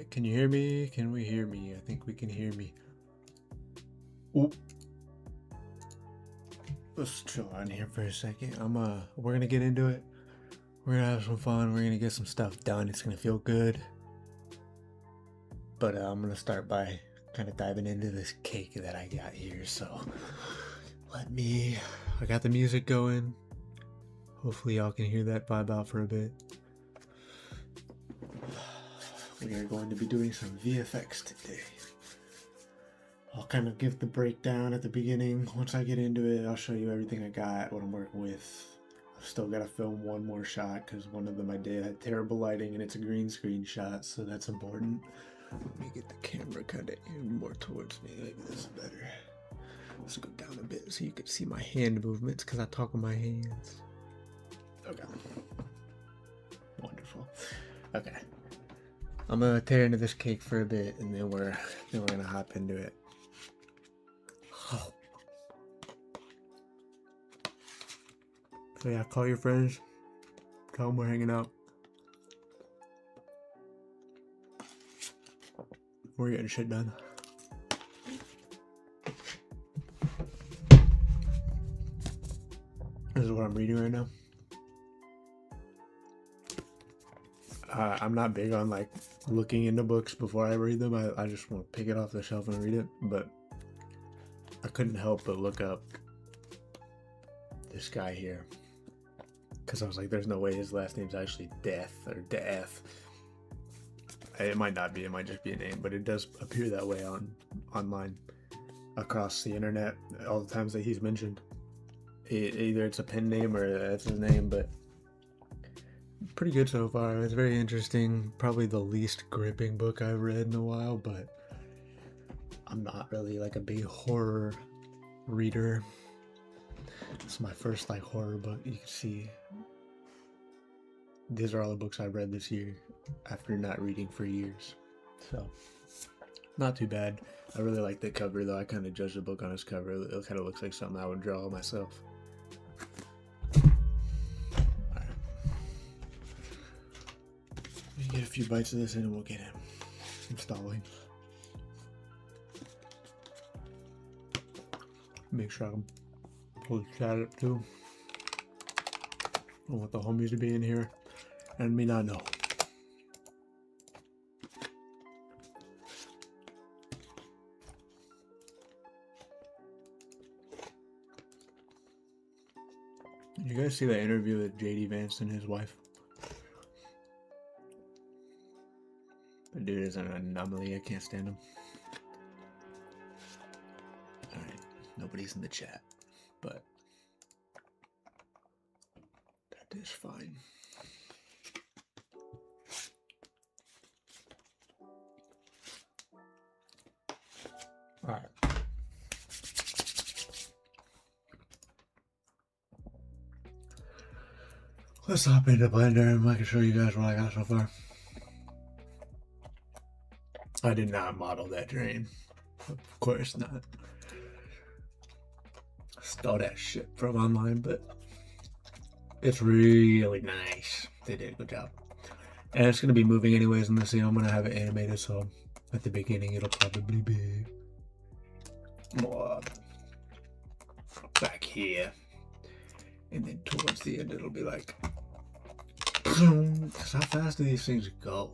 Alright, can you hear me? Can we hear me? I think we can hear me. Oop. Let's chill on here for a second. We're gonna get into it. We're gonna have some fun. We're gonna get some stuff done. It's gonna feel good. But I'm gonna start by kind of diving into this cake that I got here. So I got the music going. Hopefully y'all can hear that vibe out for a bit. We are going to be doing some VFX today. I'll kind of give the breakdown at the beginning. Once I get into it, I'll show you everything I got, what I'm working with. I've still got to film one more shot because one of them I did had terrible lighting and it's a green screen shot, so that's important. Let me get the camera kind of more towards me. Maybe this is better. Let's go down a bit so you can see my hand movements because I talk with my hands. Okay. Wonderful. Okay. I'm gonna tear into this cake for a bit and then we're gonna hop into it. Oh. So yeah, call your friends. Tell them we're hanging out. We're getting shit done. This is what I'm reading right now. I'm not big on like looking into books before I read them. I just want to pick it off the shelf and read it, but I couldn't help but look up this guy here because I was like, there's no way his last name's actually Death or Death. It might not be, it might just be a name, but it does appear that way online across the internet all the times that he's mentioned. Either it's a pen name or that's his name, but pretty good so far. It's very interesting. Probably the least gripping book I've read in a while, but I'm not really like a big horror reader. It's my first like horror book. You can see these are all the books I've read this year after not reading for years. So not too bad. I really like the cover though. I kind of judge the book on its cover. It kind of looks like something I would draw myself. Get a few bites of this in and we'll get him installing. Make sure I can pull the chat up too. I want the homies to be in here and me not know. You guys see that interview with JD Vance and his wife? The dude is an anomaly. I can't stand him. Alright, nobody's in the chat, but that is fine. Alright. Let's hop into Blender and I can show you guys what I got so far. I did not model that drain. Of course not. Stole that shit from online, but it's really nice. They did a good job. And it's going to be moving anyways in the scene. I'm going to have it animated, so at the beginning it'll probably be more back here. And then towards the end it'll be like, how fast do these things go?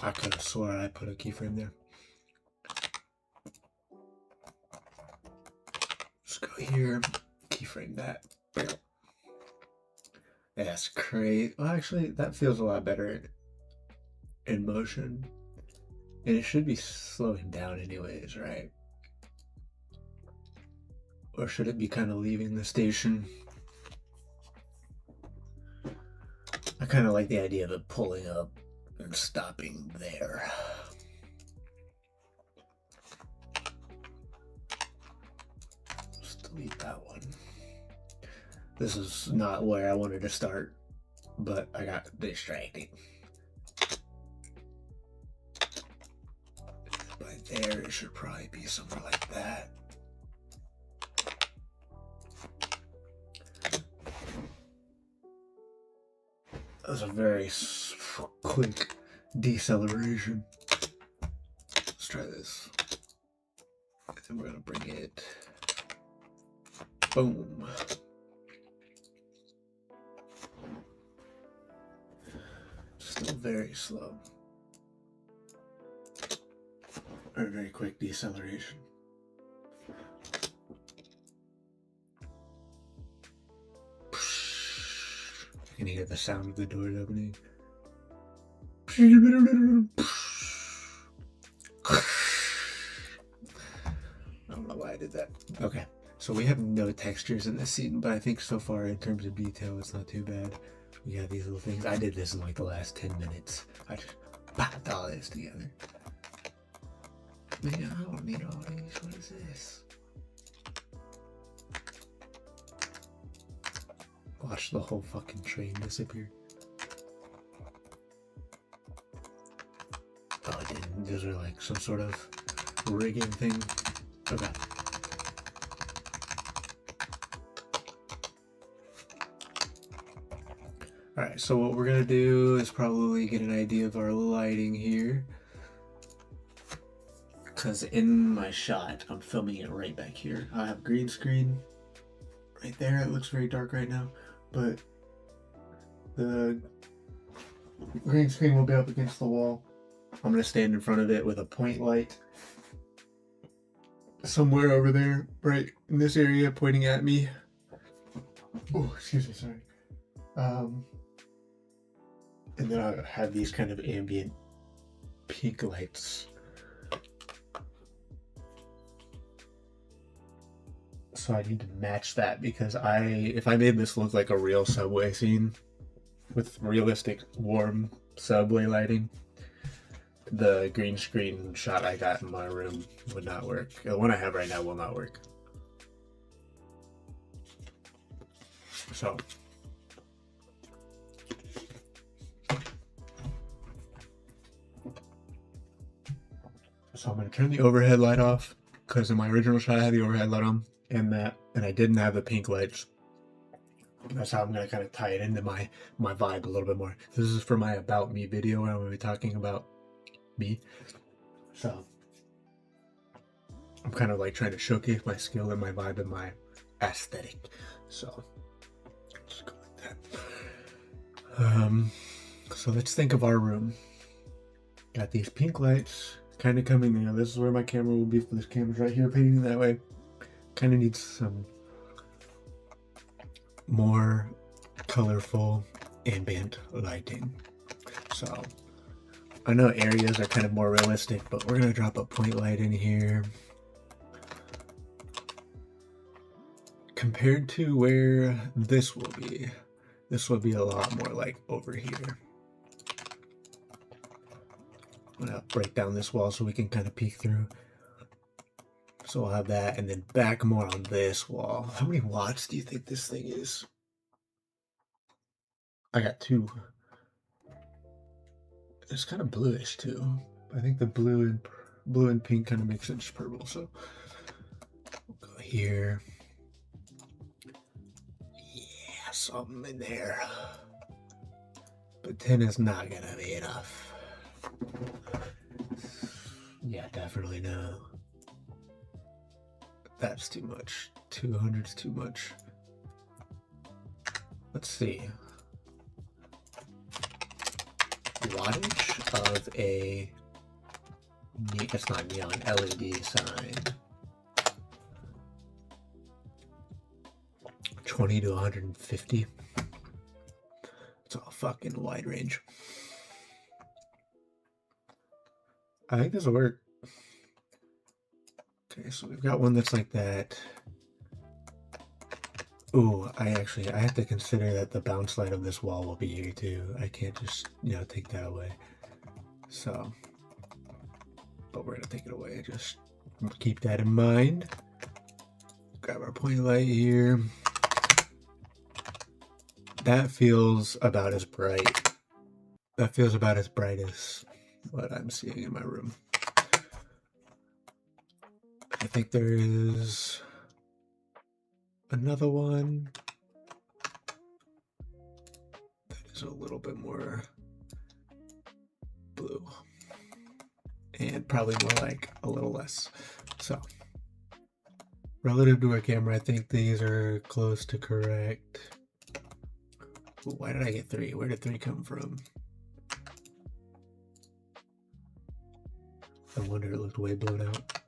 I could have swore I put a keyframe there. Let's go here, keyframe that. That's great. Well, actually, that feels a lot better in motion. And it should be slowing down anyways, right? Or should it be kind of leaving the station? I kind of like the idea of it pulling up and stopping there. Let's delete that one. This is not where I wanted to start, but I got distracted. By there, it should probably be somewhere like that. was a very quick deceleration. Let's try this. And we're gonna bring it. Boom. Still very slow. Or very quick deceleration. You can hear the sound of the doors opening. I don't know why I did that. Okay, so we have no textures in this scene, but I think so far in terms of detail, it's not too bad. We got these little things. I did this in like the last 10 minutes. I just popped all this together. Man, I don't need all these. What is this? Watch the whole fucking train disappear. Oh, I didn't. Those are like some sort of rigging thing. Okay. Alright, so what we're gonna do is probably get an idea of our lighting here. Because in my shot, I'm filming it right back here. I have green screen right there. It looks very dark right now, but the green screen will be up against the wall. I'm gonna stand in front of it with a point light somewhere over there, right in this area, pointing at me. Oh, excuse me, sorry. And then I have these kind of ambient pink lights. So I need to match that because if I made this look like a real subway scene with realistic warm subway lighting, the green screen shot I got in my room would not work. The one I have right now will not work. So I'm going to turn the overhead light off because in my original shot I had the overhead light on and I didn't have the pink lights. That's how I'm going to kind of tie it into my vibe a little bit more. This is for my About Me video where I'm going to be talking about me. So I'm kind of like trying to showcase my skill and my vibe and my aesthetic. So just go like that. So let's think of our room. Got these pink lights kind of coming in. This is where my camera will be. This camera's right here painting that way. Kind of needs some more colorful ambient lighting. So I know areas are kind of more realistic, but we're gonna drop a point light in here. Compared to where this will be a lot more like over here. I'm gonna break down this wall so we can kind of peek through. So we'll have that, and then back more on this wall. How many watts do you think this thing is? I got 2. It's kind of bluish too. I think the blue and pink kind of makes it just purple. So we'll go here. Yeah, something in there. But 10 is not gonna be enough. Yeah, definitely no. That's too much. 200's too much. Let's see. Wattage of a, it's not neon, LED sign. 20 to 150. It's all fucking wide range. I think this will work. Okay, so we've got one that's like that. Ooh, I have to consider that the bounce light of this wall will be here too. I can't just, take that away. So, but we're gonna take it away. Just keep that in mind. Grab our point light here. That feels about as bright. That feels about as bright as what I'm seeing in my room. I think there is another one that is a little bit more blue. And probably more like a little less. So, relative to our camera, I think these are close to correct. Ooh, why did I get 3? Where did 3 come from? No wonder it looked way blown out.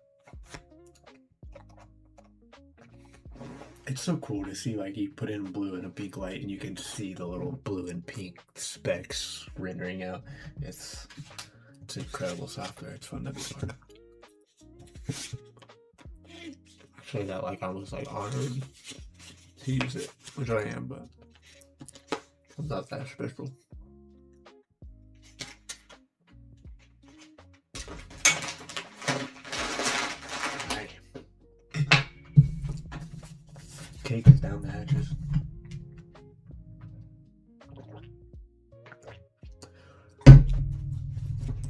It's so cool to see, like, you put in blue and a pink light and you can see the little blue and pink specks rendering out. It's incredible software. It's fun to be part of. Actually, that like almost like honored to use it, which I am, but I'm not that special. Cake is down the hatches.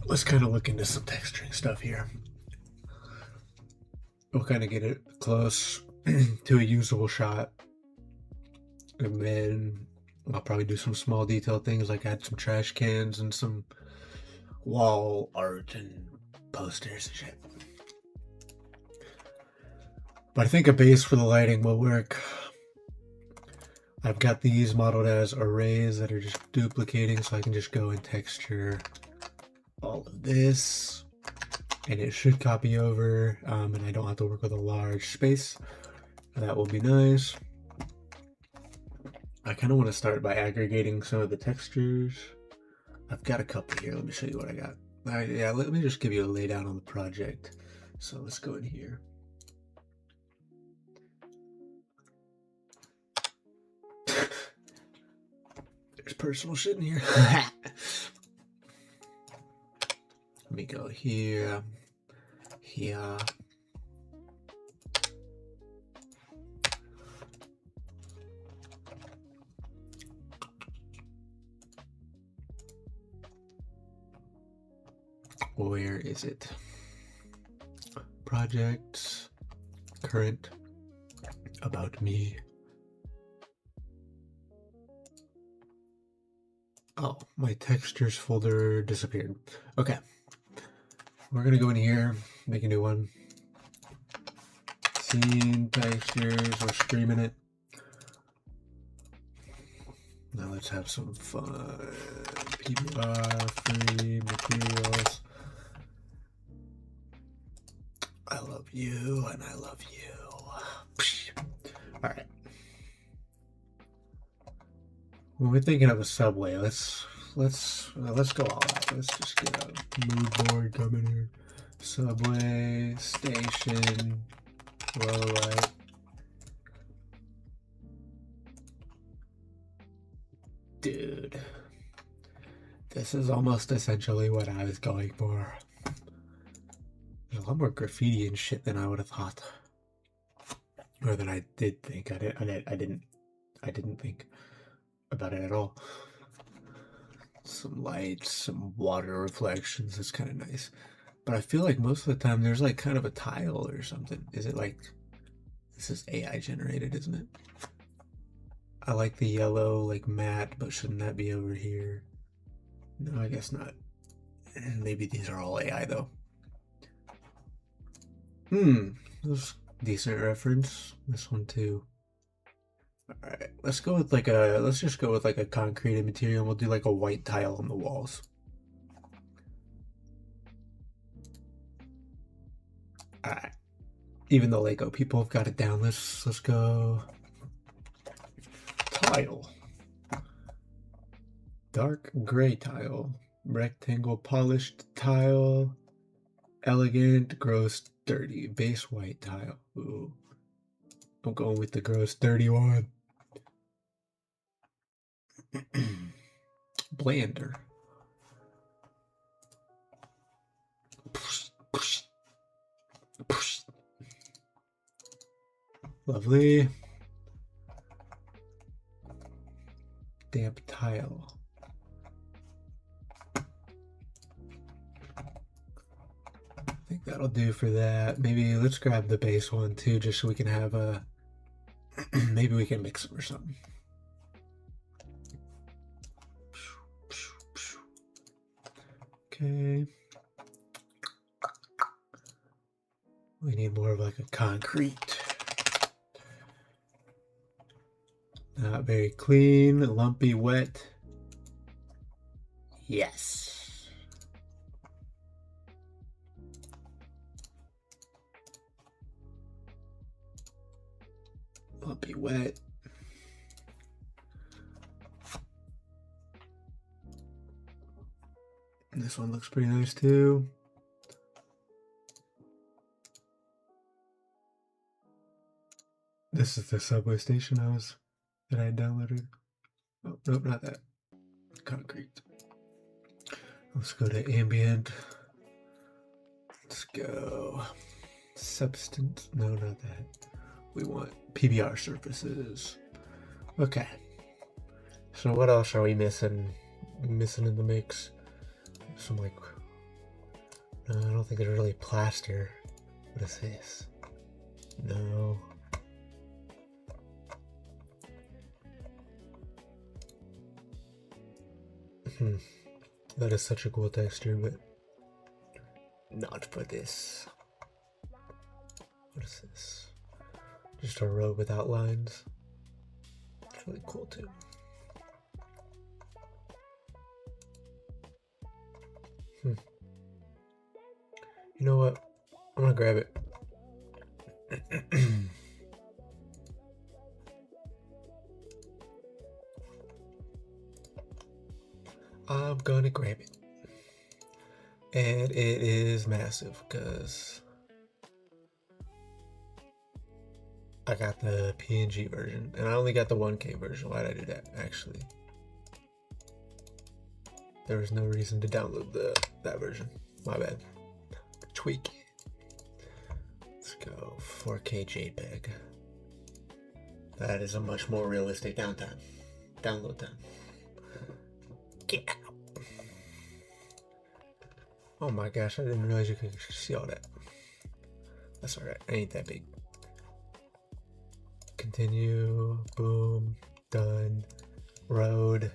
Let's kind of look into some texturing stuff here. We'll kind of get it close to a usable shot. And then I'll probably do some small detail things like add some trash cans and some wall art and posters and shit. But I think a base for the lighting will work. I've got these modeled as arrays that are just duplicating, so I can just go and texture all of this. And it should copy over, and I don't have to work with a large space. That will be nice. I kind of want to start by aggregating some of the textures. I've got a couple here. Let me show you what I got. Yeah, let me just give you a laydown on the project. So let's go in here. There's personal shit in here. Let me go here, here. Where is it? Projects, current, about me. Oh, my textures folder disappeared. Okay. We're gonna go in here, make a new one. Scene textures, we're streaming it. Now let's have some fun. PBR, free materials. I love you and I love you. All right. When we're thinking of a subway, let's go all out. Let's just get a mood board coming here. Subway station, low light. Dude, this is almost essentially what I was going for. There's a lot more graffiti and shit than I would have thought, or than I did think. I didn't think about it at all. Some lights, some water reflections. It's kind of nice, but I feel like most of the time there's like kind of a tile or something. Is it like this is AI generated, isn't it? I like the yellow like matte, but shouldn't that be over here? No, I guess not. Maybe these are all AI though. That's decent reference. This one too. All right, let's go with like a, let's just go with like a concrete material. We'll do like a white tile on the walls. All right, even though Lego people have got it down, let's go tile. Dark gray tile, rectangle polished tile, elegant, gross, dirty, base white tile. Ooh, I'm going with the gross, dirty one. Blender. Lovely. Damp tile. I think that'll do for that. Maybe let's grab the base one too, just so we can have a, maybe we can mix them or something. Okay. We need more of like a concrete. Not very clean, lumpy, wet. Yes. Lumpy, wet. And this one looks pretty nice too. This is the subway station that I downloaded. Oh, nope, not that. Concrete. Let's go to ambient. Let's go substance. No, not that. We want PBR surfaces. Okay. So what else are we missing? Missing in the mix? Some like, no, I don't think there's really plaster. What is this? No. That is such a cool texture, but not for this. What is this? Just a road without lines. It's really cool too. You know what? I'm gonna grab it. I'm gonna grab it. And it is massive because I got the PNG version and I only got the 1K version. Why did I do that? Actually, there was no reason to download that version. My bad. Tweak. Let's go 4K JPEG. That is a much more realistic download time. Get out. Oh my gosh, I didn't realize you could see all that. That's alright, I ain't that big. Continue, boom, done, road,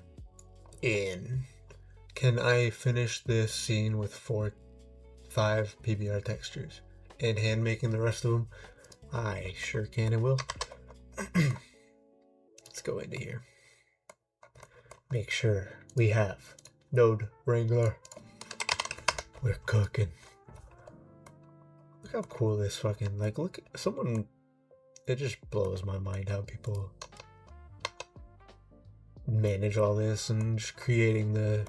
in. Can I finish this scene with 5 PBR textures and hand making the rest of them? I sure can and will. Let's go into here. Make sure we have Node Wrangler. We're cooking. Look how cool this fucking, like, look, someone, it just blows my mind how people manage all this and just creating the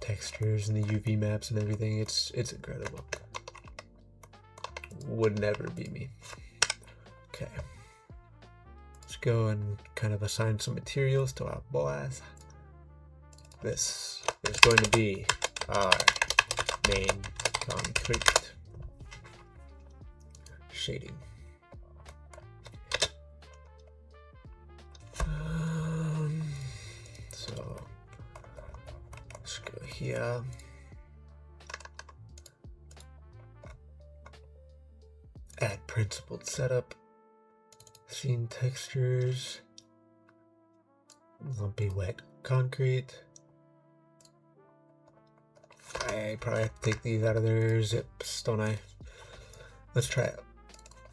textures and the UV maps and everything. It's incredible. Would never be me. Okay. Let's go and kind of assign some materials to our boys. This is going to be our main concrete shading. So let's go here. Add principled setup, scene textures, lumpy wet concrete. I probably have to take these out of their zips, don't I? Let's try it.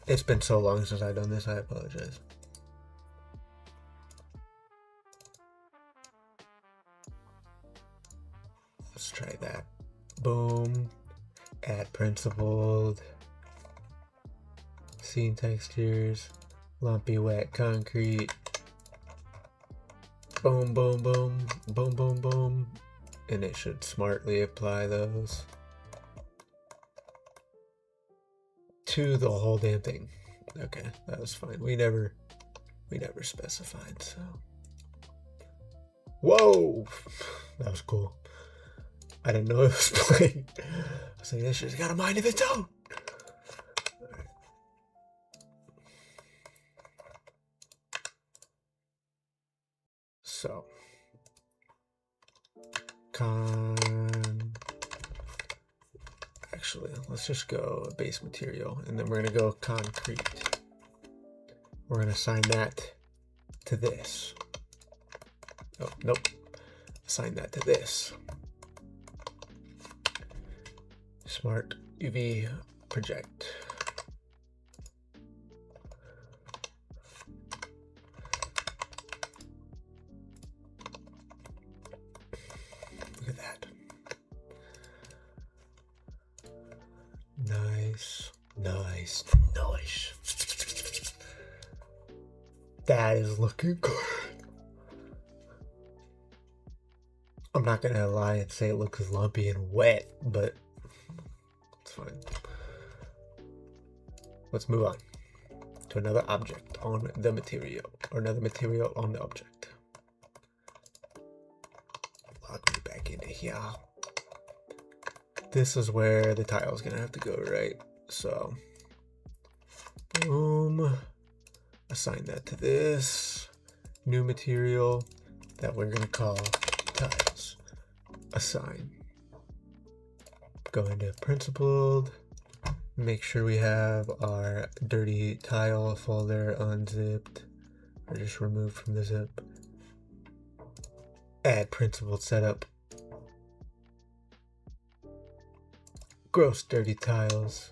It's been so long since I've done this, I apologize. Let's try that. Boom. Add principled. Scene textures. Lumpy wet concrete. Boom, boom, boom. Boom, boom, boom. And it should smartly apply those to the whole damn thing. Okay, that was fine. We never specified, so. Whoa! That was cool. I didn't know it was playing. I was like, this shit's got a mind of its own. Right. So. Actually, let's just go base material and then we're gonna go concrete. We're gonna assign that to this. Oh, nope. Assign that to this. Smart UV project. Look at that. Nice, nice, nice. That is looking good. I'm not gonna lie and say it looks lumpy and wet, but it's fine. Let's move on to another object on the material, or another material on the object. Log me back into here. This is where the tile is gonna have to go, right? So, boom. Assign that to this new material that we're gonna call tiles. Assign. Go into principled. Make sure we have our dirty tile folder unzipped or just removed from the zip. Add principled setup. Gross dirty tiles.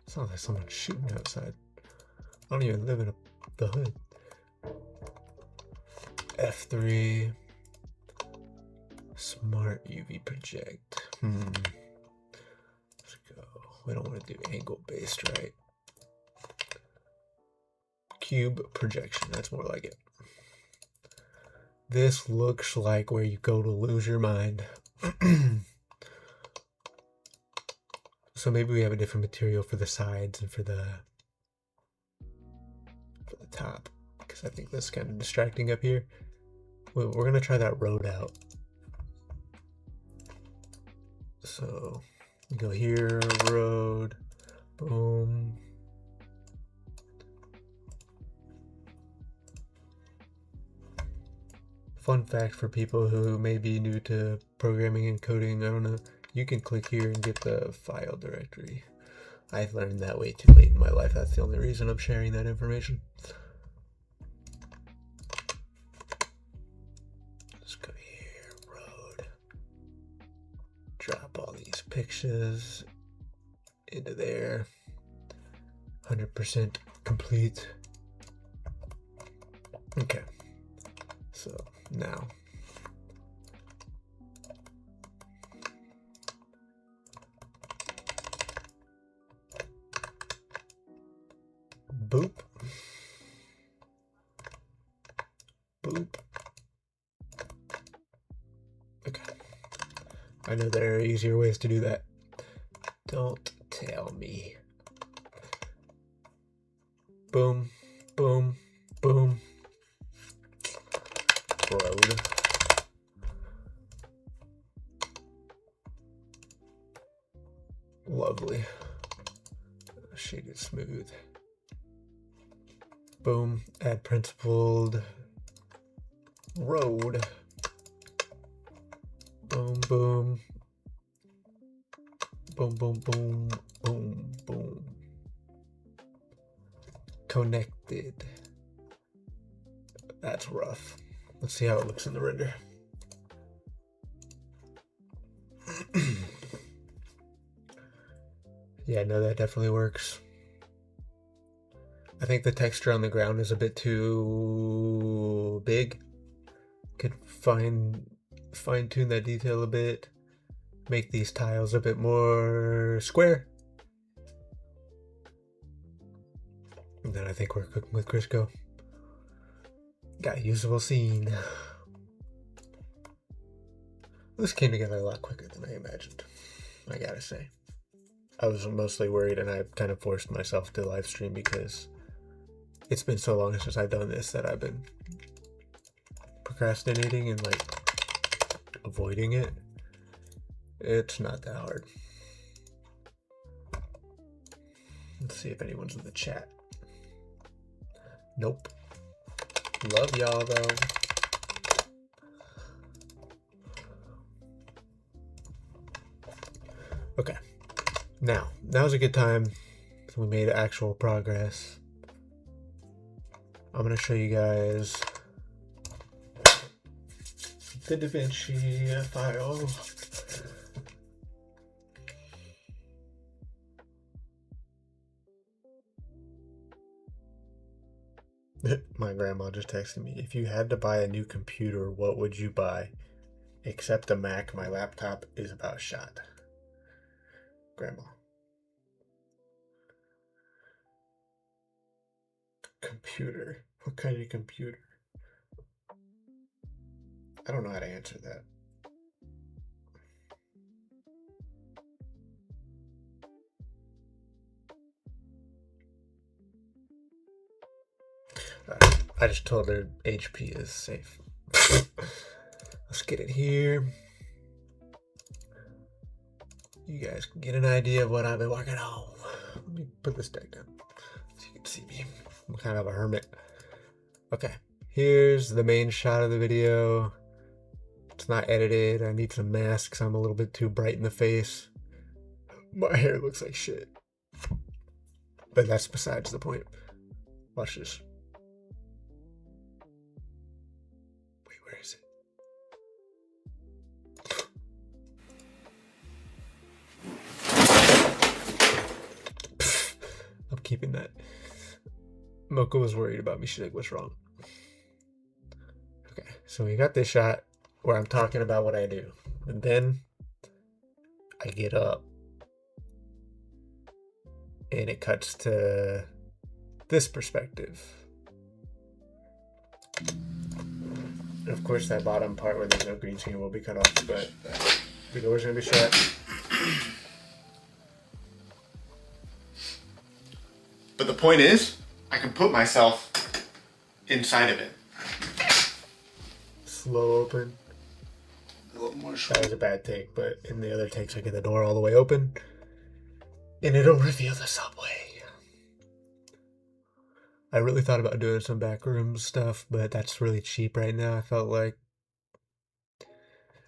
Sounds like someone's shooting outside. I don't even live in the hood. F3. Smart UV project. Let's go. We don't want to do angle based, right? Cube projection. That's more like it. This looks like where you go to lose your mind. So maybe we have a different material for the sides and for the top, because I think this is kind of distracting up here. We're gonna try that road out. So you go here, road, boom. Fun fact for people who may be new to programming and coding, I don't know, you can click here and get the file directory. I've learned that way too late in my life. That's the only reason I'm sharing that information. Let's go here, road. Drop all these pictures into there. 100% complete. Okay, so now boop, boop. Okay, I know there are easier ways to do that. Don't tell me. Boom, boom, boom. Road. Lovely. Shaded smooth. Boom. Add principled. Road. Boom, boom. Boom, boom, boom, boom, boom. Connected. That's rough. Let's see how it looks in the render. Yeah, no, that definitely works. I think the texture on the ground is a bit too big. Could fine-tune that detail a bit. Make these tiles a bit more square. And then I think we're cooking with Crisco. Got a usable scene. This came together a lot quicker than I imagined, I gotta say. I was mostly worried, and I kind of forced myself to live stream because it's been so long since I've done this that I've been procrastinating and like avoiding it. It's not that hard. Let's see if anyone's in the chat. Nope. Love y'all though. Okay. Now's a good time. We made actual progress. I'm gonna show you guys the DaVinci file. My grandma just texted me, if you had to buy a new computer, what would you buy? Except a Mac, my laptop is about shot. Grandma. Computer. What kind of computer? I don't know how to answer that. I just told her HP is safe. Let's get it here. You guys can get an idea of what I've been working on. Let me put this deck down so you can see me. I'm kind of a hermit. Okay, here's the main shot of the video. It's not edited. I need some masks. I'm a little bit too bright in the face. My hair looks like shit. But that's besides the point. Watch this. Wait, where is it? I'm keeping that. Mocha was worried about me. She's like, what's wrong? Okay, so we got this shot where I'm talking about what I do. And then I get up. And it cuts to this perspective. And of course, that bottom part where there's no green screen will be cut off, but the door's gonna be shut. But the point is, I can put myself inside of it. Slow open. A little more short. That was a bad take, but in the other takes, I get the door all the way open. And it'll reveal the subway. I really thought about doing some backroom stuff, but that's really cheap right now. I felt like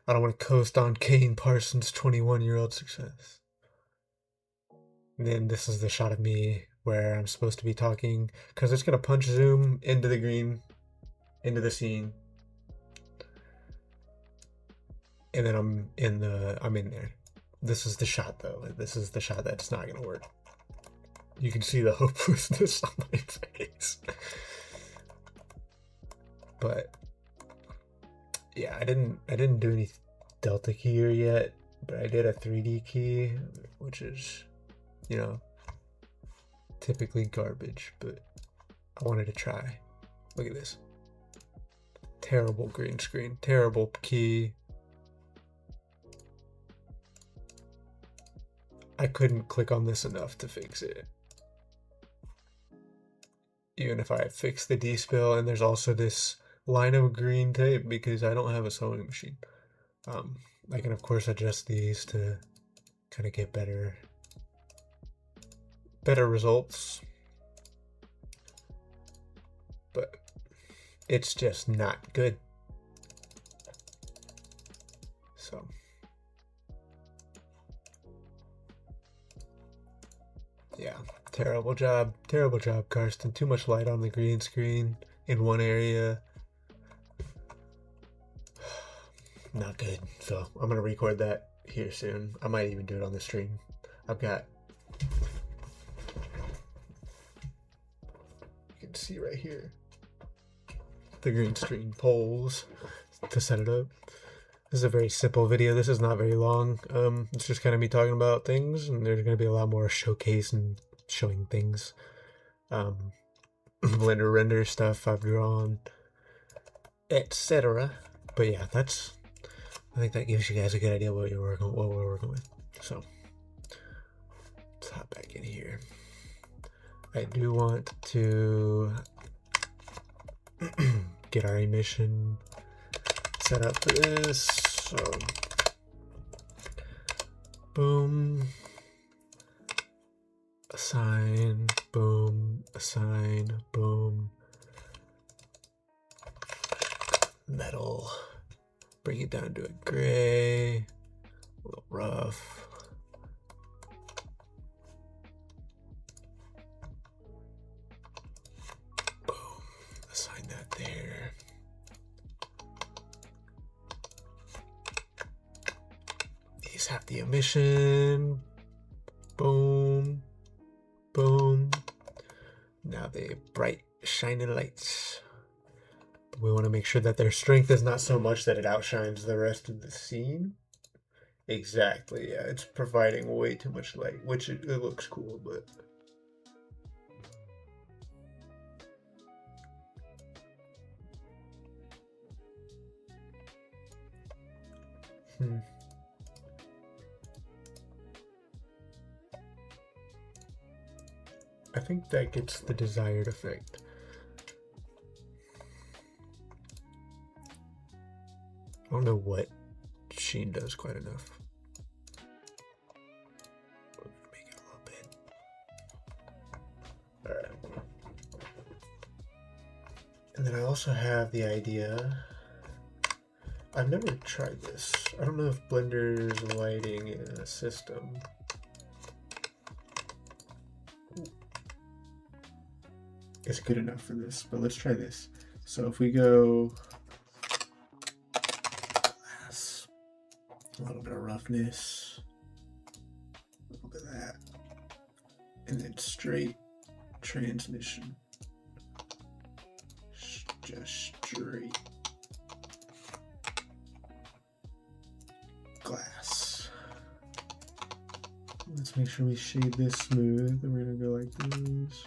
I don't want to coast on Kane Parsons' 21-year-old success. And then this is the shot of me where I'm supposed to be talking, because it's going to punch zoom into the green, into the scene. And then I'm in there. This is the shot though. This is the shot that's not gonna work. You can see the hopelessness on my face. But yeah, I didn't do any delta keyer yet, but I did a 3D key, which is, you know, typically garbage, but I wanted to try. Look at this. Terrible green screen, terrible key. I couldn't click on this enough to fix it. Even if I fix the D-spill, and there's also this line of green tape because I don't have a sewing machine. I can of course adjust these to kind of get better results. But it's just not good. So yeah, terrible job, Karsten. Too much light on the green screen in one area. Not good. So I'm gonna record that here soon. I might even do it on the stream. I've got, you can see right here, the green screen poles to set it up. This is a very simple video. This is not very long. It's just kind of me talking about things, and there's going to be a lot more showcase and showing things. Blender render stuff I've drawn, etc. But yeah, I think that gives you guys a good idea what we're working with. So let's hop back in here. I do want to get our emission set up for this. So boom, assign, boom, assign, boom, metal, bring it down to a gray, a little rough. Boom, assign that there. Makes half the emission. Boom. Boom. Now the bright, shiny lights. We want to make sure that their strength is not so much that it outshines the rest of the scene. Exactly, yeah. It's providing way too much light, which it looks cool, but... I think that gets the desired effect. I don't know what sheen does quite enough. Make it a little bit. Alright. And then I also have the idea. I've never tried this. I don't know if Blender's lighting in a system. It's good enough for this, but let's try this. So if we go glass, a little bit of roughness, a little bit of that, and then straight transmission. Just straight glass. Let's make sure we shade this smooth, and we're gonna go like this.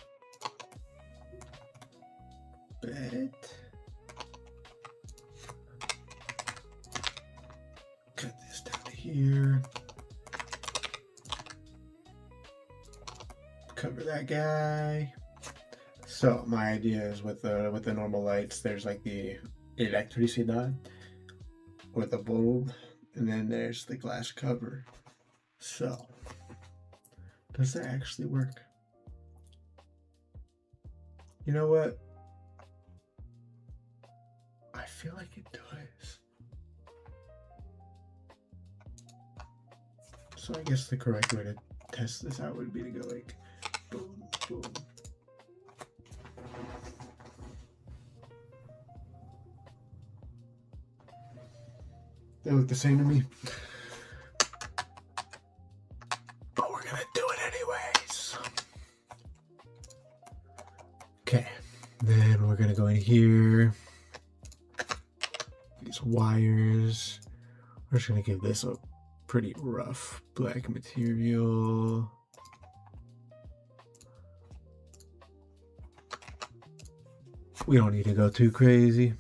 Cut this down to here. Cover that guy. So my idea is with the normal lights, there's like the electricidad or the bulb, and then there's the glass cover. So does that actually work? You know what? I feel like it does. So I guess the correct way to test this out would be to go like boom, boom. They look the same to me. But we're gonna do it anyways. Okay, then we're gonna go in here. These wires. We're just gonna give this a pretty rough black material. We don't need to go too crazy.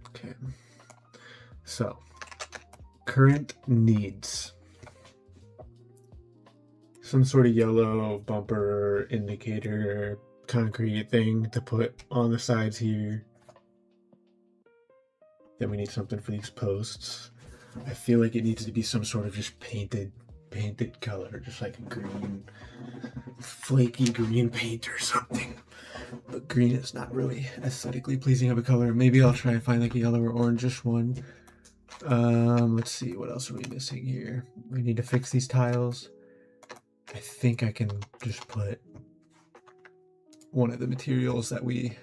Okay. So, current needs some sort of yellow bumper indicator concrete thing to put on the sides here. Then we need something for these posts. I feel like it needs to be some sort of just painted color, just like a green, flaky green paint or something. But green is not really aesthetically pleasing of a color. Maybe I'll try and find like a yellow or orangish one. Let's see, what else are we missing here? We need to fix these tiles. I think I can just put one of the materials that we...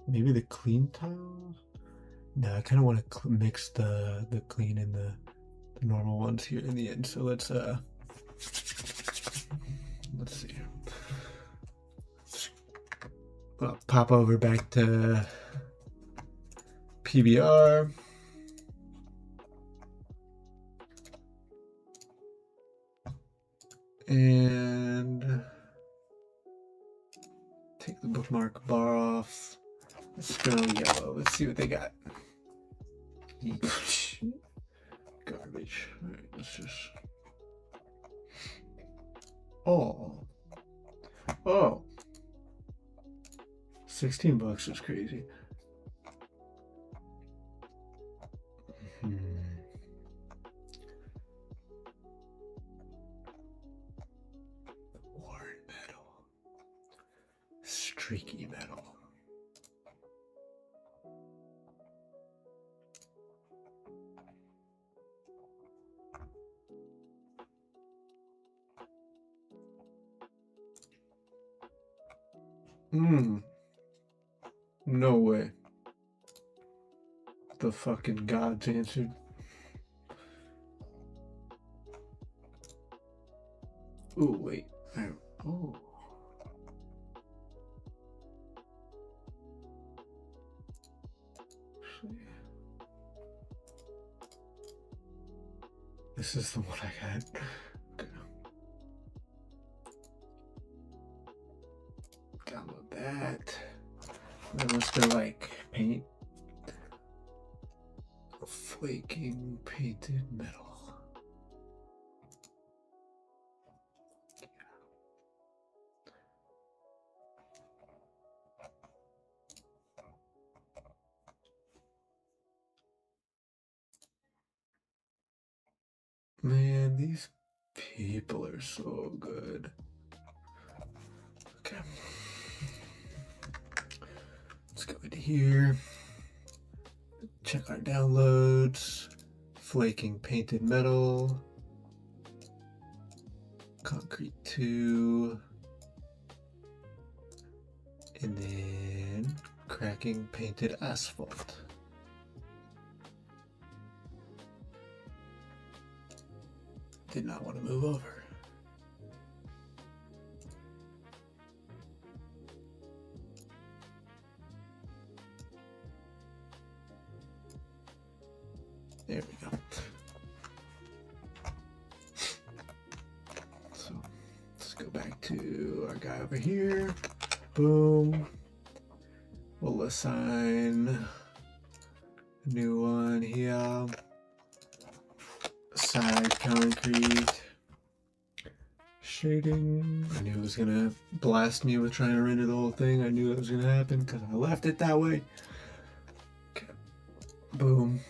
Maybe the clean tiles? No, I kind of want to mix the clean and the normal ones here in the end. So let's see. Well, pop over back to PBR. And take the bookmark bar off. Let's go yellow. Let's see what they got. Garbage. All right, let's just... Oh. 16 bucks is crazy. Worn metal. Streaky metal. No way. The fucking gods answered. Ooh, wait. Oh. This is the one I got. Okay. Download that. Then let's go like paint. Flaking painted metal. Man, these people are so good. Okay. Let's go into here. Check our downloads. Flaking painted metal. Concrete 2. And then cracking painted asphalt. Did not want to move over. There we go. So let's go back to our guy over here. Boom. We'll assign a new one here. Side concrete. Shading. I knew it was gonna blast me with trying to render the whole thing. I knew it was gonna happen because I left it that way. Okay. Boom.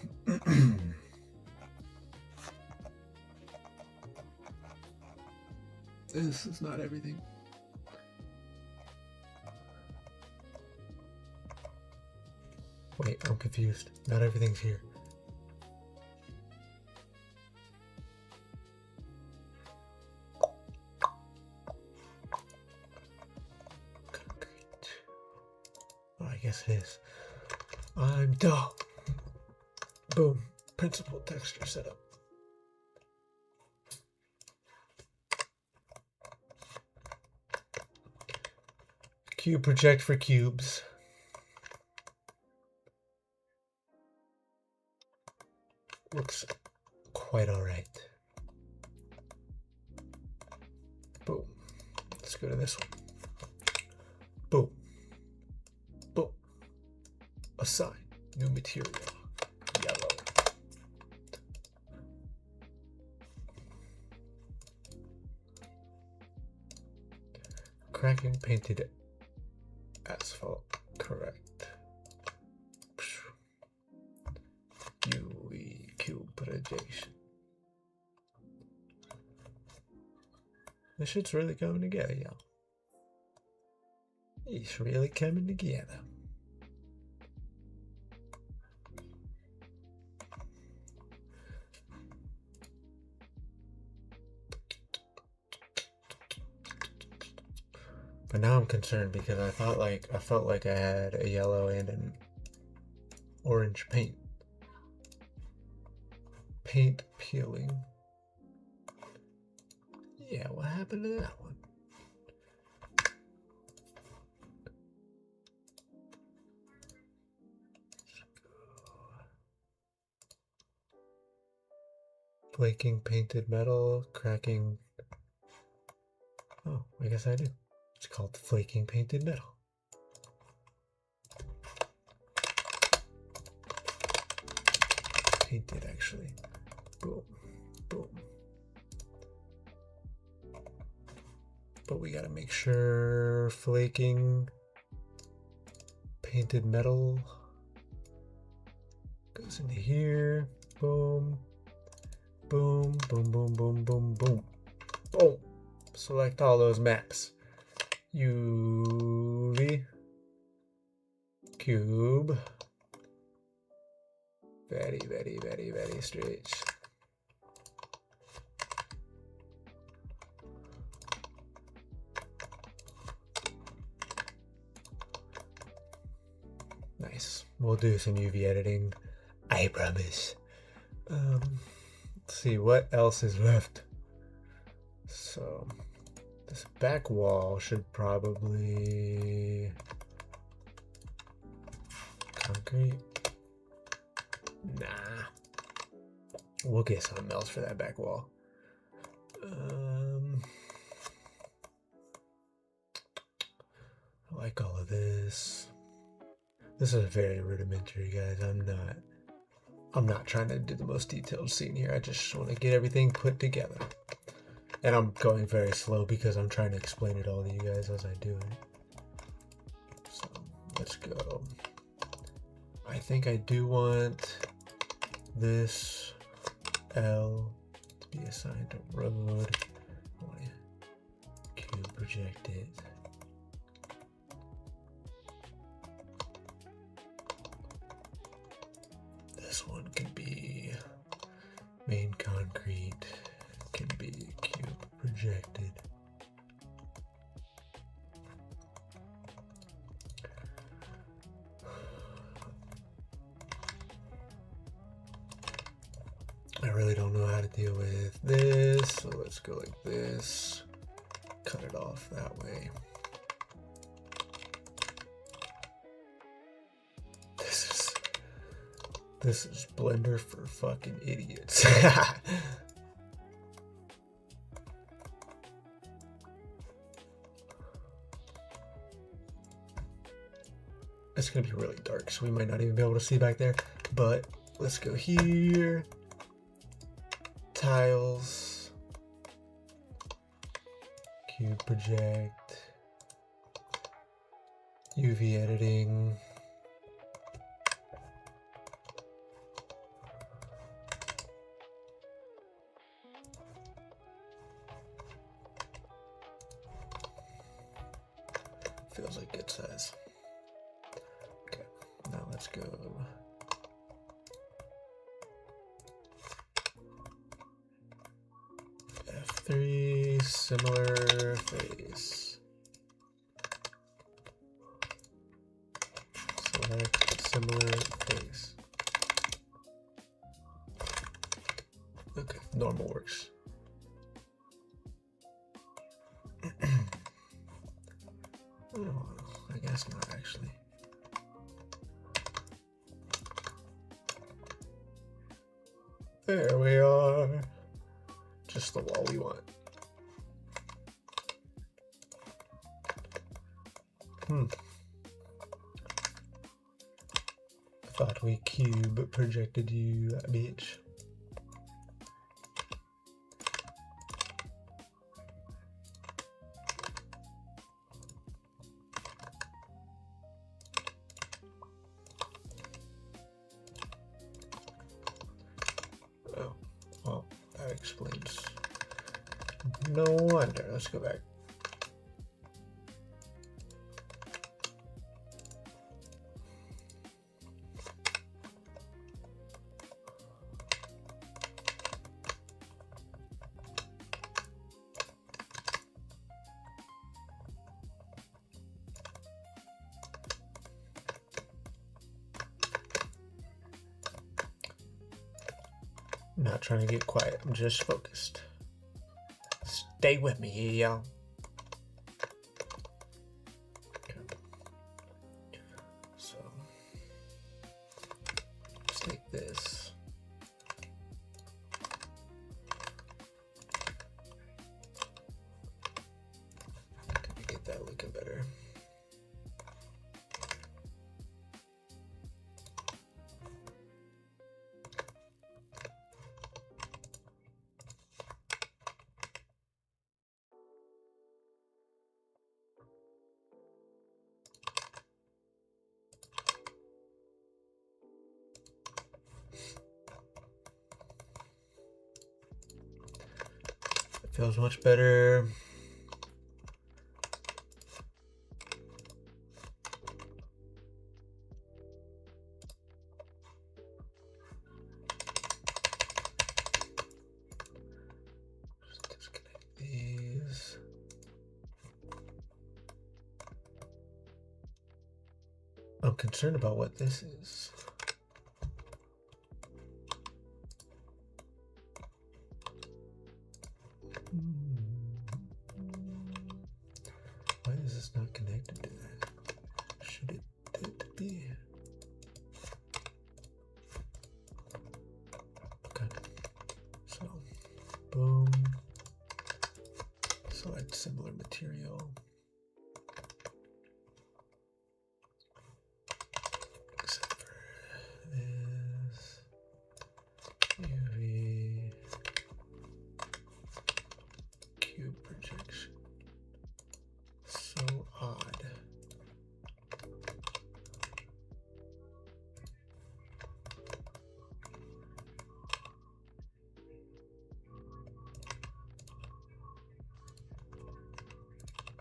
This is not everything. Wait, I'm confused. Not everything's here. Concrete. Oh, I guess it is. I'm dumb. Boom. Principal texture setup. Cube project for cubes. Looks quite all right. Boom. Let's go to this one. Boom. Boom. Assign. New material. Yellow. Cracking painted asphalt. Correct. UE cube projection. This shit's really coming together, y'all. It's really coming together. But now I'm concerned because I felt like I had a yellow and an orange paint. Paint peeling. Yeah, what happened to that one? Flaking painted metal, cracking. Oh, I guess I do. It's called flaking painted metal. Painted, actually. Boom, boom. But we gotta make sure flaking painted metal goes into here. Boom, boom, boom, boom, boom, boom, boom. Boom. Select all those maps. UV cube. Very, very, very, very strange. Nice. We'll do some UV editing, I promise. Let's see what else is left. So this back wall should probably concrete. Nah, we'll get something else for that back wall. I like all of this. This is very rudimentary, guys. I'm not trying to do the most detailed scene here. I just want to get everything put together. And I'm going very slow because I'm trying to explain it all to you guys as I do it. So let's go. I think I do want this L to be assigned to road. I want to cube project it. This one can be main concrete, can be cube projected. I really don't know how to deal with this, so let's go like this, cut it off that way. This is Blender for fucking idiots. It's gonna be really dark, so we might not even be able to see back there, but let's go here. Tiles. Cube project. UV editing. Feels like good size. Okay, now let's go. F3, similar face. Select similar face. Okay, normal works. Oh, I guess not actually. There we are. Just the wall we want. Thought we cube projected you, bitch. Oh, well, that explains. No wonder. Let's go back. I'm not trying to get quiet. I'm just focused. Stay with me here, y'all. Okay. So let's take this. Can we get that looking better? Feels much better. Just disconnect these. I'm concerned about what this is. Why is this not connected to that? Should it be? Okay. So, boom. Select similar material. Except for this. UV. Cube projection. So odd.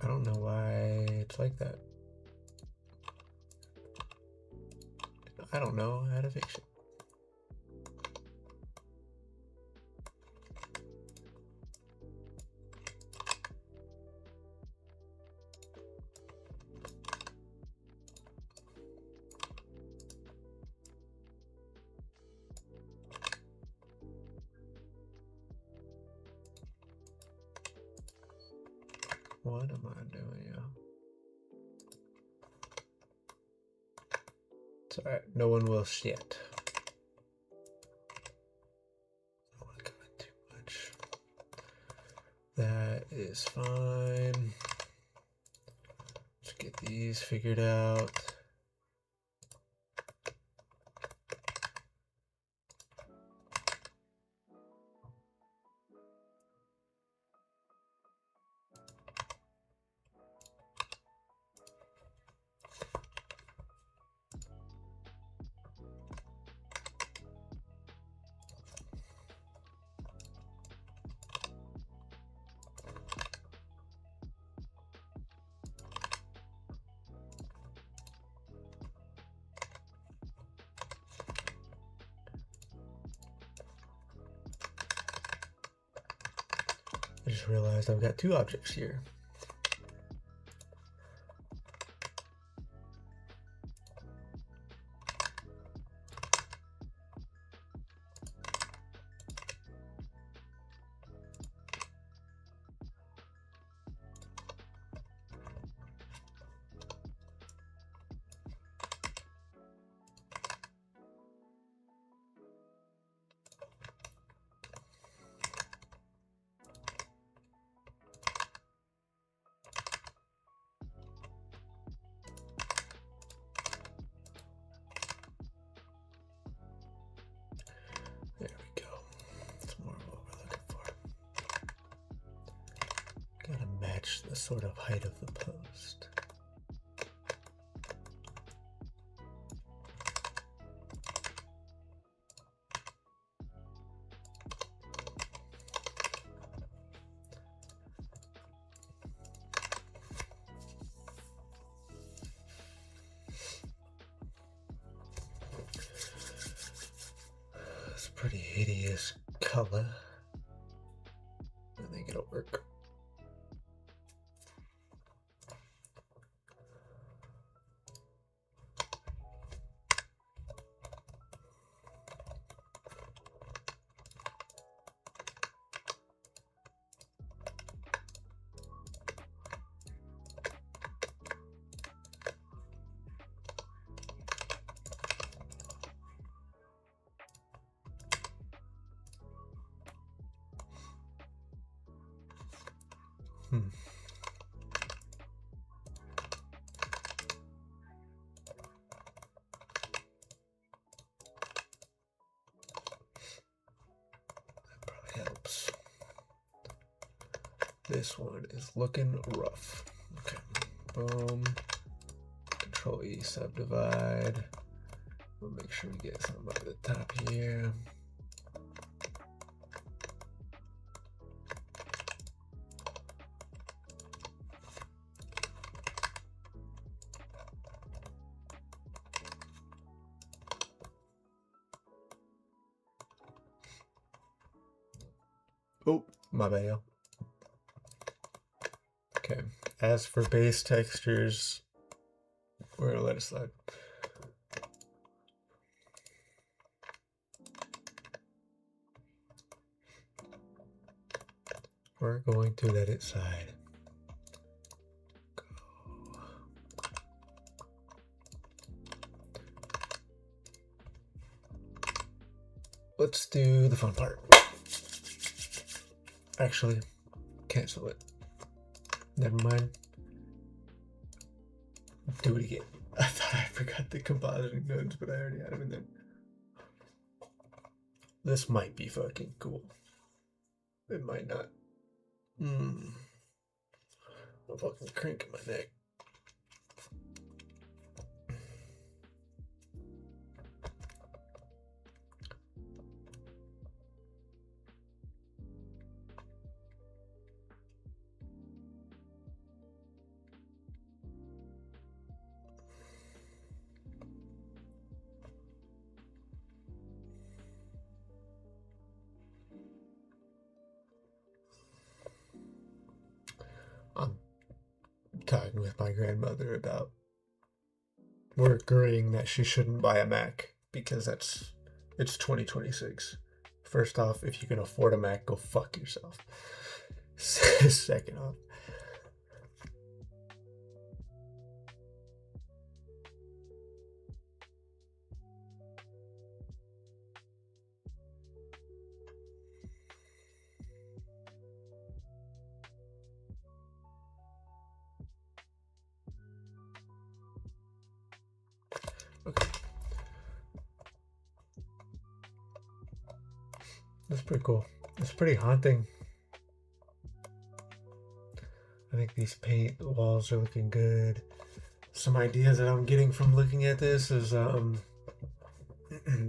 I don't know why it's like that. I don't know how to fix it. What am I doing, y'all? It's alright, no one will shit. I don't want to commit too much. That is fine. Let's get these figured out. I just realized I've got two objects here. There we go. That's more of what we're looking for. Gotta match the sort of height of the post. It's a pretty hideous color. I think it'll work. That probably helps. This one is looking rough. Okay, boom. Control E, subdivide. We'll make sure we get some at the top here. Oh, my bad. Okay, as for base textures, we're gonna let it slide. We're going to let it side. Go. Let's do the fun part. Actually, cancel it. Never mind. Do it again. I thought I forgot the compositing nodes, but I already had them in there. This might be fucking cool. It might not. I'm fucking cranking my neck. I'm talking with my grandmother about, we're agreeing that she shouldn't buy a Mac because it's 2026. First off, if you can afford a Mac, go fuck yourself. Second off, okay. That's pretty cool. It's pretty haunting. I think these paint walls are looking good. Some ideas that I'm getting from looking at this is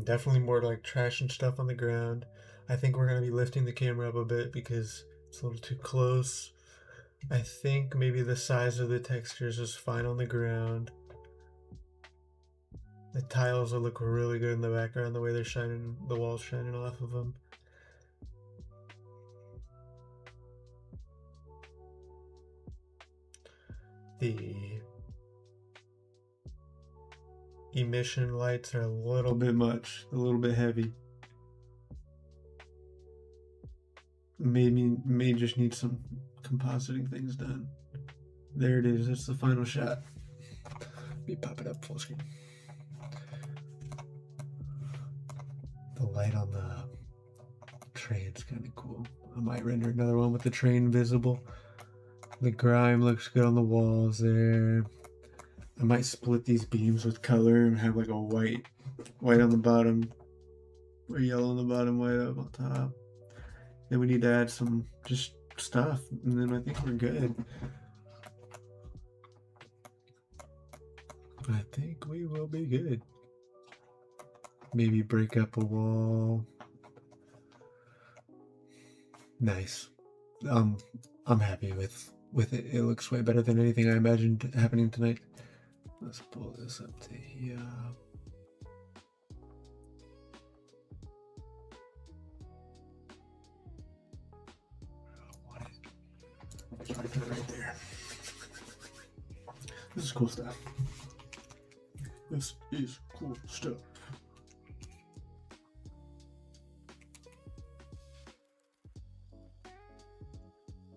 definitely more like trash and stuff on the ground. I think we're going to be lifting the camera up a bit because it's a little too close. I think maybe the size of the textures is fine on the ground. The tiles will look really good in the background, the way they're shining, the walls shining off of them. The emission lights are a little bit much, a little bit heavy. May just need some compositing things done. There it is. That's the final shot. Let me pop it up full screen. The light on the train's kind of cool. I might render another one with the train visible. The grime looks good on the walls there. I might split these beams with color and have like a white on the bottom, or yellow on the bottom, white up on top. Then we need to add some just stuff, and then I think we're good. I think we will be good. Maybe break up a wall. Nice. I'm happy with it. It looks way better than anything I imagined happening tonight. Let's pull this up to here. Right there. This is cool stuff. This is cool stuff.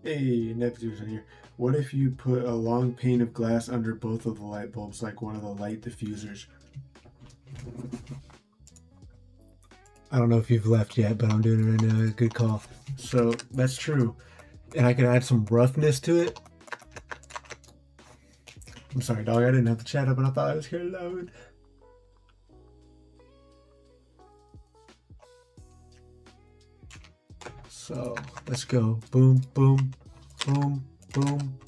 Hey, Neptune's in here. What if you put a long pane of glass under both of the light bulbs, like one of the light diffusers? I don't know if you've left yet, but I'm doing it right now. Good call. So that's true. And I can add some roughness to it. I'm sorry, dog. I didn't have the chat up and I thought I was here loud. So let's go. Boom, boom, boom, boom.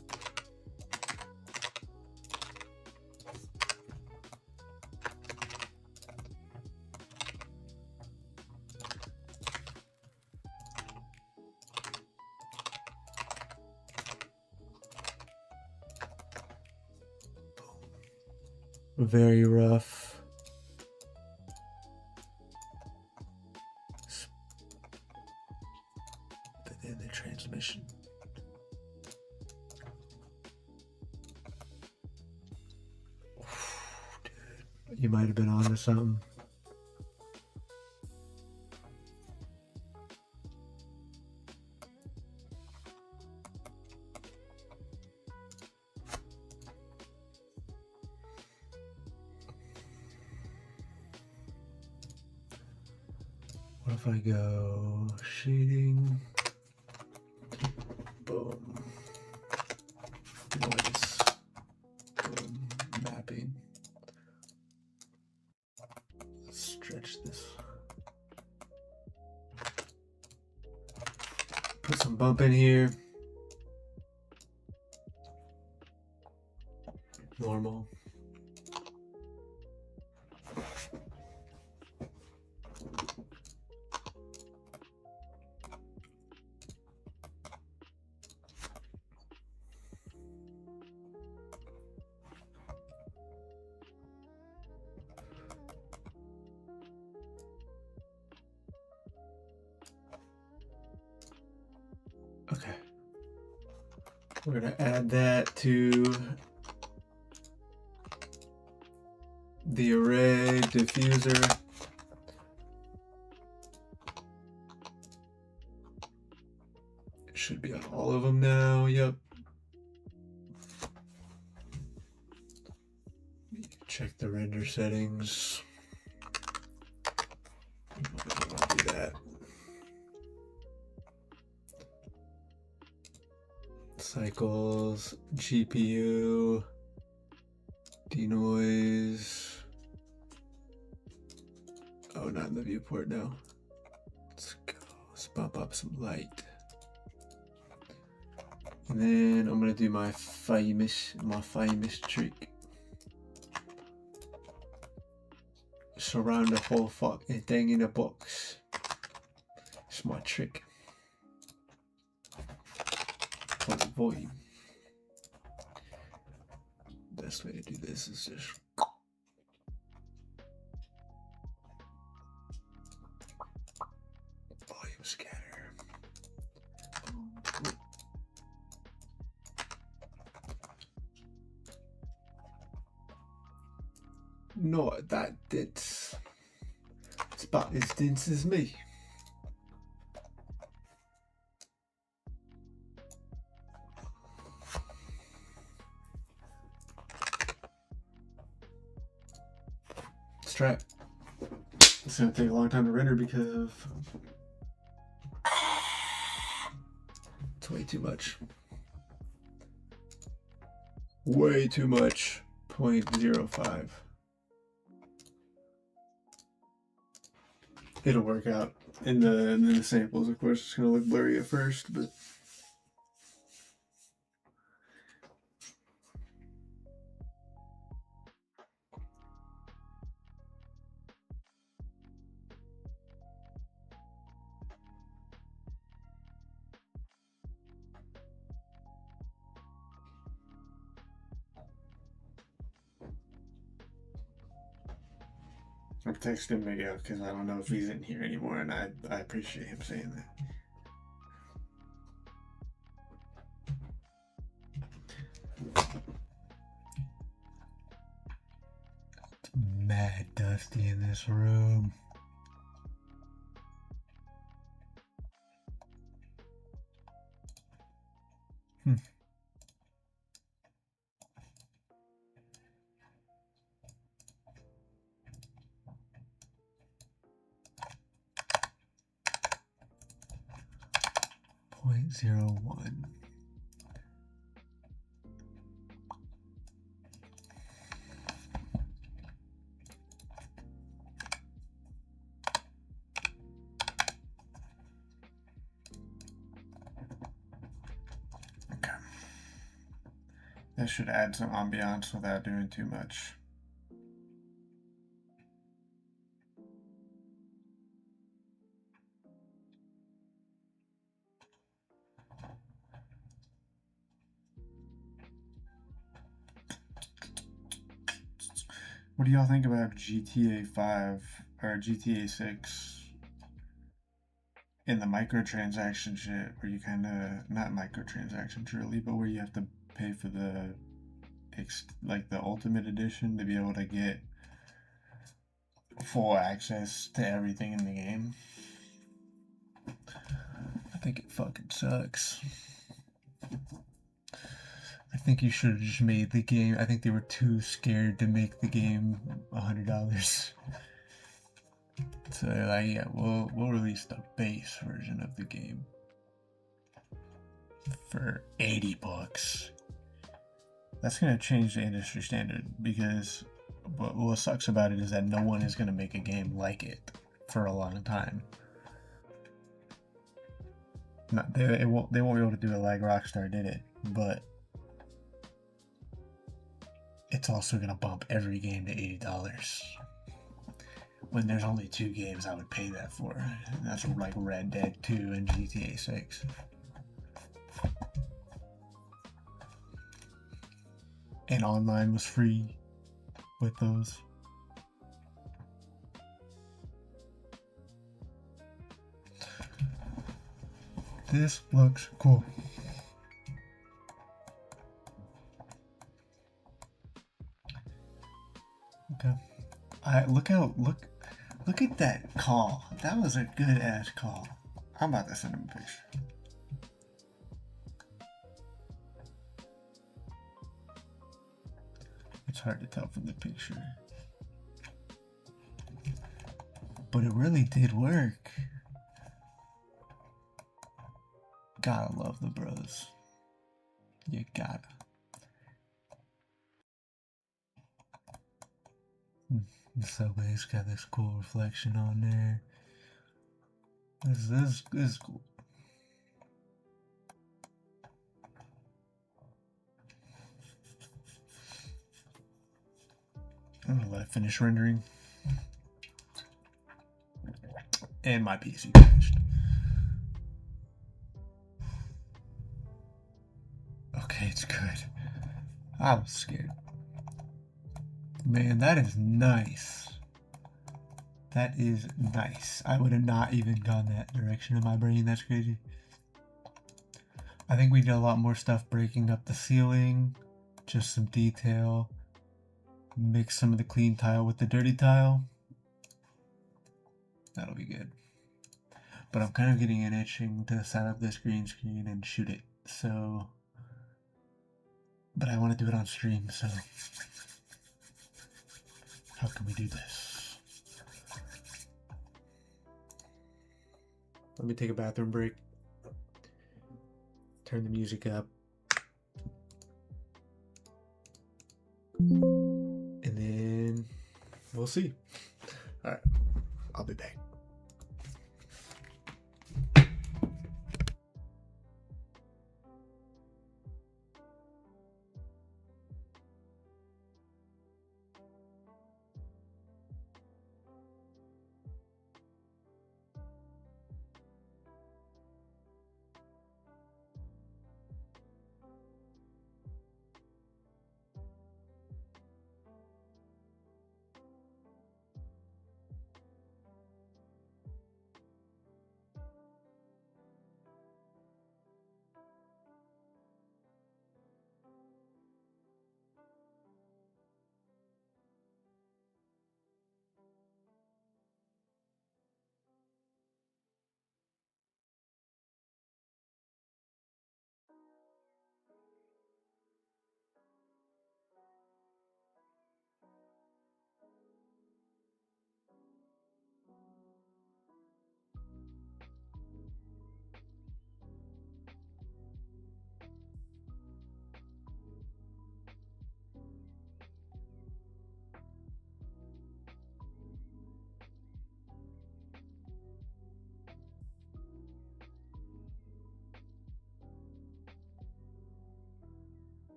Very rough. But then the transmission. Dude, you might have been onto something. What if I go shading, boom, noise, boom, mapping. Let's stretch this. Put some bump in here. Normal. Okay. We're going to add that to the array diffuser. It should be on all of them now. Yep. Check the render settings. I'll do that. Cycles, GPU, denoise. Oh, not in the viewport now. Let's go. Let's bump up some light. And then I'm gonna do my famous trick. Surround the whole fucking thing in a box. It's my trick. For the volume. Best way to do this is just volume scatter. Not that dense. It's about as dense as me. Let's try it. It's gonna take a long time to render because it's way too much. Way too much. 0.05. It'll work out in the samples. Of course, it's gonna look blurry at first, but I'm texting Miguel because I don't know if he's in here anymore, and I appreciate him saying that. It's mad dusty in this room. Hmm. Point 0.01. Okay. This should add some ambiance without doing too much. What do y'all think about GTA 5 or GTA 6 in the microtransaction shit, where you kind of, not microtransactions really, but where you have to pay for the like the ultimate edition to be able to get full access to everything in the game? I think it fucking sucks. I think you should have just made the game. I think they were too scared to make the game $100. So they're like, yeah, we'll release the base version of the game for $80. That's gonna change the industry standard, because what sucks about it is that no one is gonna make a game like it for a long time. They won't be able to do it like Rockstar did it, but it's also gonna bump every game to $80. When there's only 2 games I would pay that for. And that's like Red Dead 2 and GTA 6. And online was free with those. This looks cool. Okay. Look at that call. That was a good ass call. I'm about to send him a picture. It's hard to tell from the picture, but it really did work. Gotta love the bros. You gotta. The subway's got this cool reflection on there. This is cool. I'm gonna let it finish rendering. And my PC crashed. Okay, it's good. I was scared. Man, that is nice. That is nice. I would have not even gone that direction in my brain. That's crazy. I think we did a lot more stuff breaking up the ceiling. Just some detail. Mix some of the clean tile with the dirty tile. That'll be good. But I'm kind of getting an itching to set up this green screen and shoot it. So... But I want to do it on stream, so... How can we do this? Let me take a bathroom break. Turn the music up. And then we'll see. Alright, I'll be back.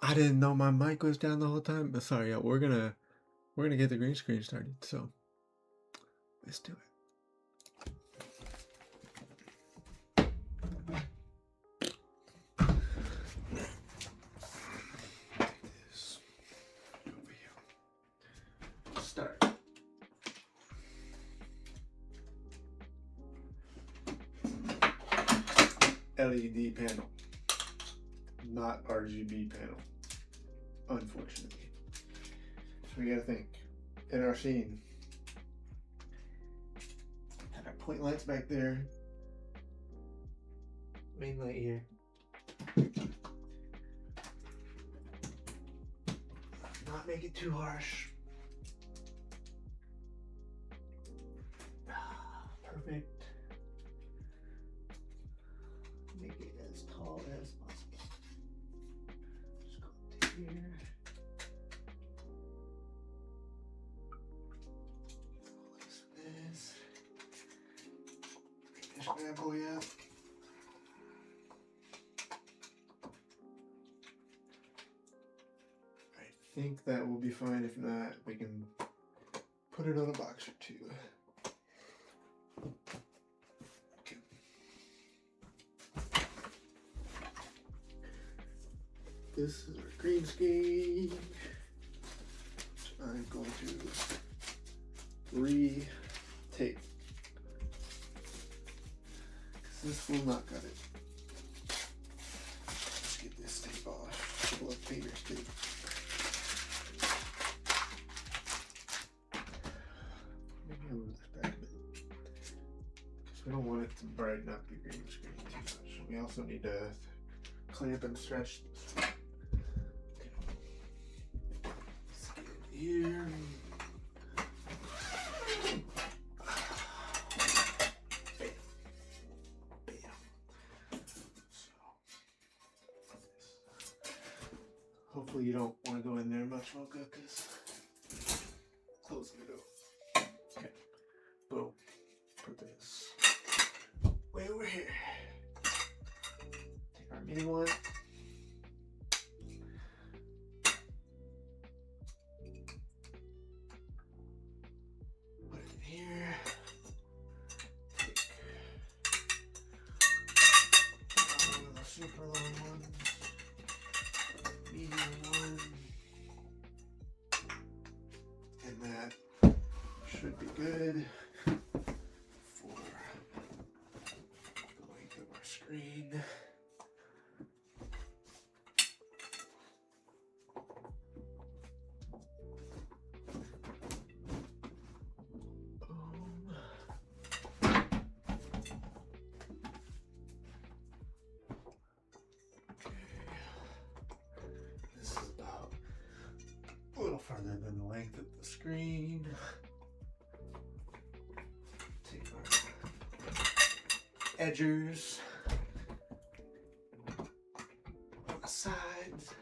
I didn't know my mic was down the whole time. But sorry, yeah, we're gonna get the green screen started. So let's do it. This over here. Start. LED panel, not RGB panel, unfortunately. So we gotta think. In our scene, have our point lights back there, main light here. Not make it too harsh. Perfect. Make it as tall as possible. Just go up to here. This. Get this bad boy out. I think that will be fine. If not, we can put it on a box or two. Okay. This is our green screen. I'm going to re-tape, because this will not cut it. Let's get this tape off. Pull up painter's tape. Maybe I'll move this back a bit, because we don't want it to brighten up the green screen too much. We also need to clamp and stretch this. Here. Bam. Bam. So, hopefully you don't want to go in there much longer, because close the door. Okay. Boom. Put this way over here. Take our mini one. Super long ones, medium one, and that should be good for the length of our screen. Farther than the length of the screen. Take our edgers on the sides.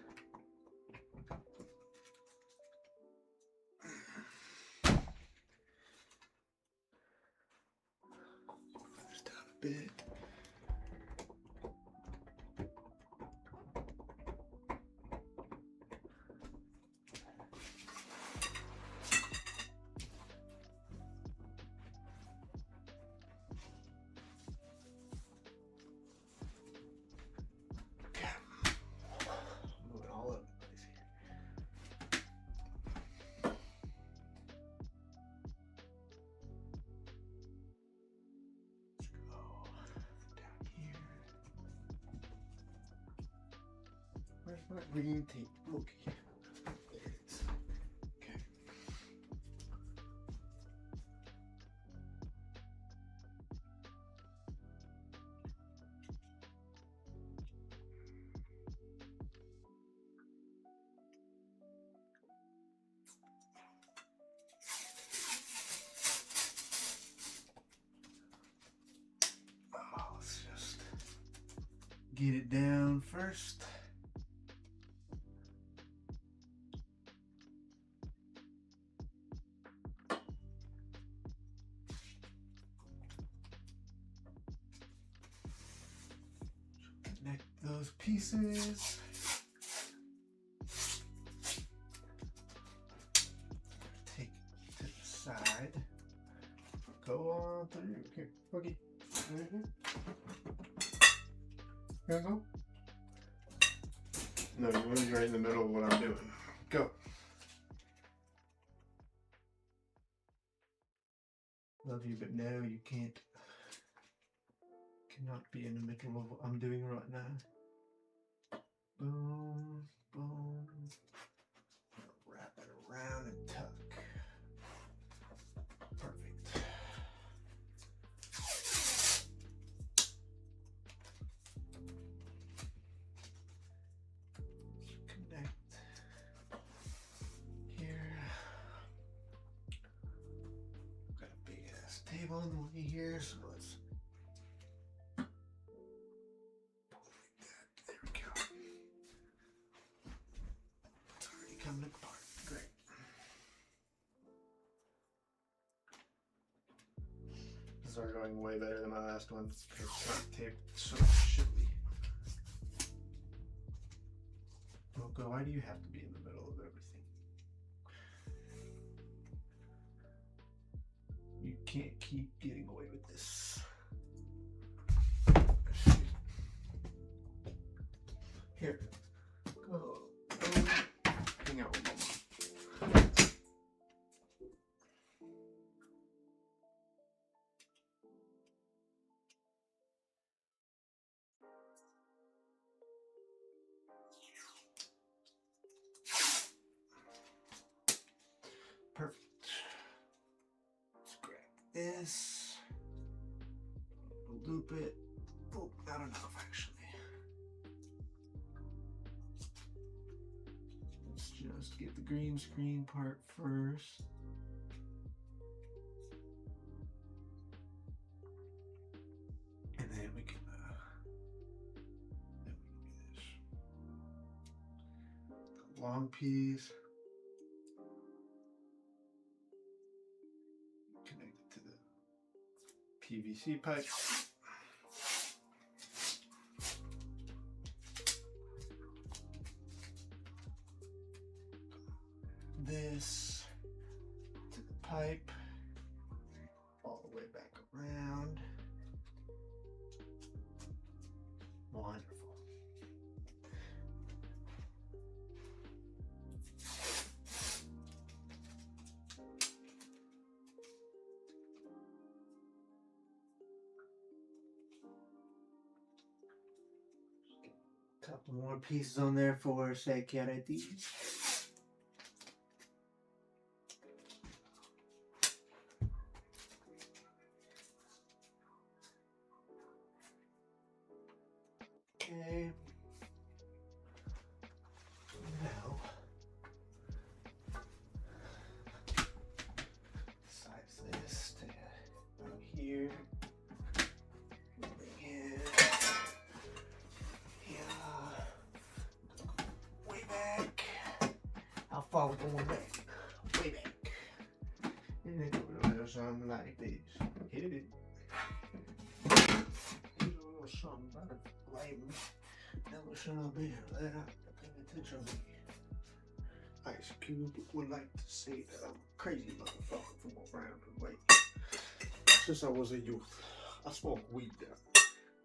Put this down a bit. Where's my green tape? Okay. There it is. Okay. Let's just get it down first. Connect those pieces. Go. No, you want to be right in the middle of what I'm doing. Go. Love you, but no, you can't. Cannot be in the middle of what I'm doing right now. Boom, boom. Wrap it around and tuck. Perfect. Connect here. Got a big ass table in the way here, so let's pull it like that. There we go. It's already coming apart. Great. This is going way better than my last one. It's not taped so shitly. Loco, why do you have to be in the middle of everything? You can't keep getting away with this. Here. Go. Hang out with Mama. Perfect. Let's grab this. Loop it. Oh, not enough actually. Let's just get the green screen part first. And then we can do this. The long piece. Connect it to the PVC pipe. This to the pipe, all the way back around. Wonderful. Couple more pieces on there for security. Okay. Now, size this to about here. Again. Yeah. Way back. How far we going back? Way back. And then do a little something like this. Hit it. Do a little something about it. Lighten. Never should have been let out the penitentiary. Ice Cube would like to say that I'm a crazy motherfucker from around the way. Since I was a youth, I smoked weed there.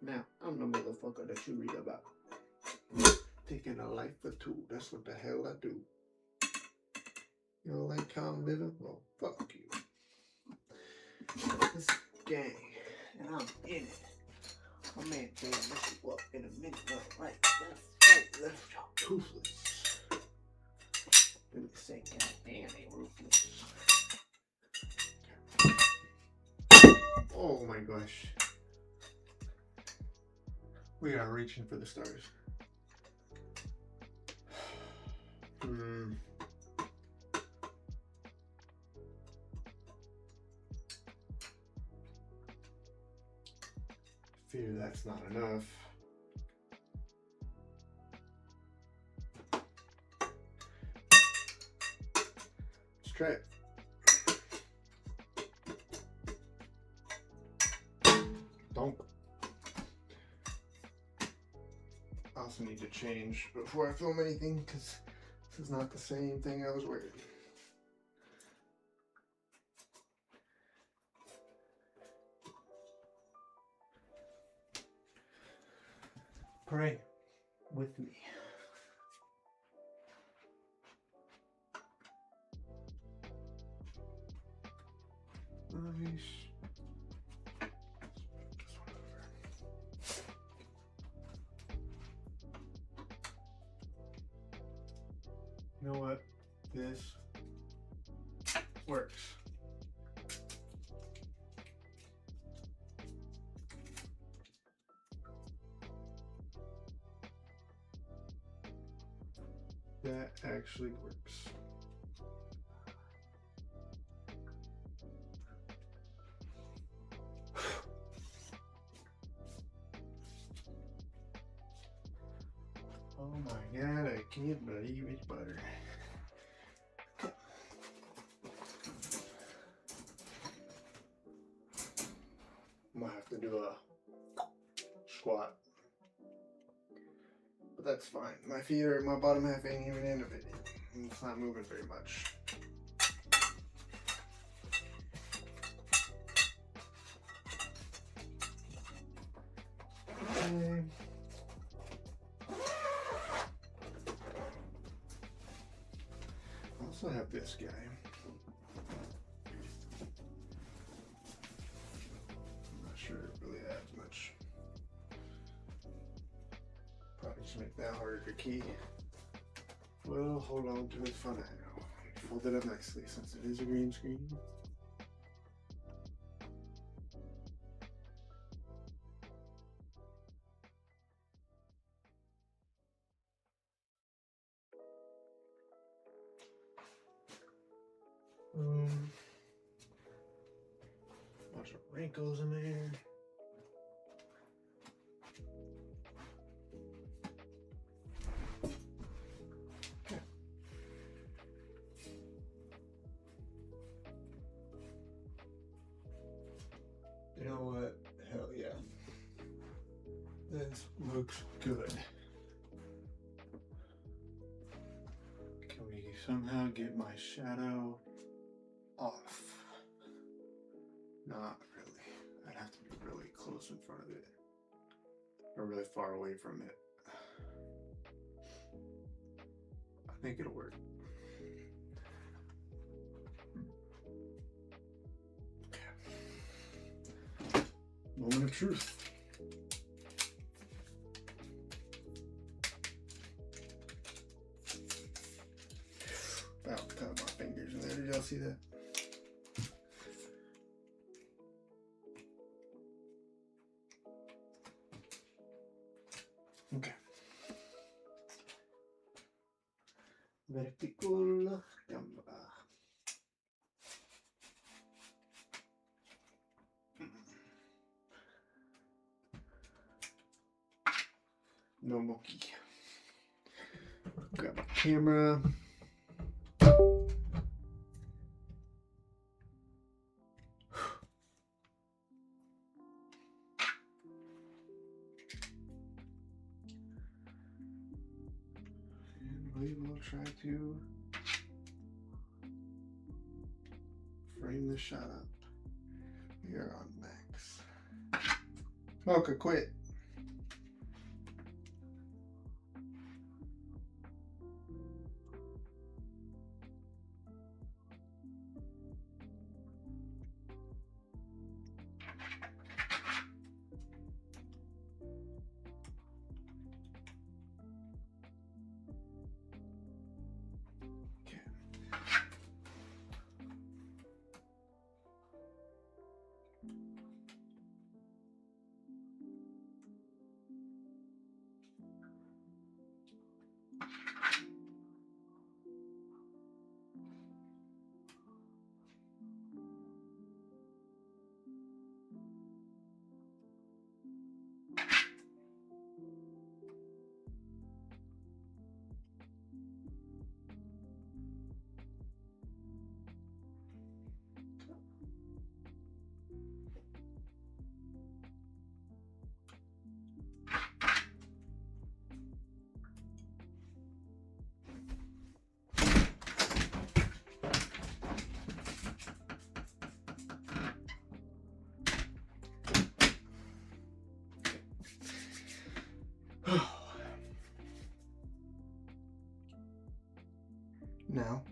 Now, I'm the motherfucker that you read about. Taking a life for two, that's what the hell I do. You don't like calm living? Well, fuck you. This is gang, and I'm in it. My man can't mess you up in a minute. Right, left, y'all toothless. Let me say, goddamn, they ruthless. Oh my gosh. We are reaching for the stars. Fear that's not enough. Let's try it. Don't. I also need to change before I film anything because this is not the same thing I was wearing. pray with me. Nice. You know what? This works. That actually works. Oh my god, I can't believe it's butter. I'm gonna have to do a squat. But that's fine. My feet are, my bottom half ain't even into it. It's not moving very much. Okay. I also have this guy. I'm not sure it really adds much. Probably just make that harder to key. We'll hold on to it for now. Fold it up nicely since it is a green screen. Bunch of wrinkles in there. Okay. You know what? Hell yeah. This looks good. Can we somehow get my shadow off? Not really. I'd have to be really close in front of it. Or really far away from it. I think it'll work. Okay. Moment of truth. About to cut my fingers in there. Did y'all see that? Okay. Vertical camera. No monkey. Grab my camera. And we will try to frame the shot up. We are on max. Okay, quit. Now,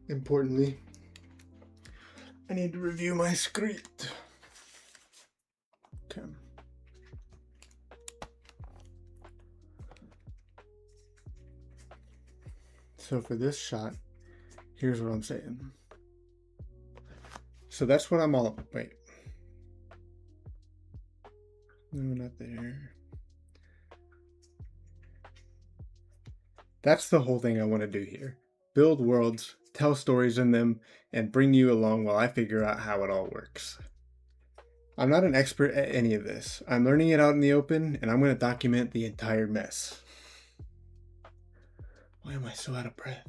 importantly, I need to review my script. Okay. So for this shot, here's what I'm saying. So that's what I'm all, wait. No, not there. That's the whole thing I want to do here. Build worlds, tell stories in them, and bring you along while I figure out how it all works. I'm not an expert at any of this. I'm learning it out in the open, and I'm going to document the entire mess. Why am I so out of breath?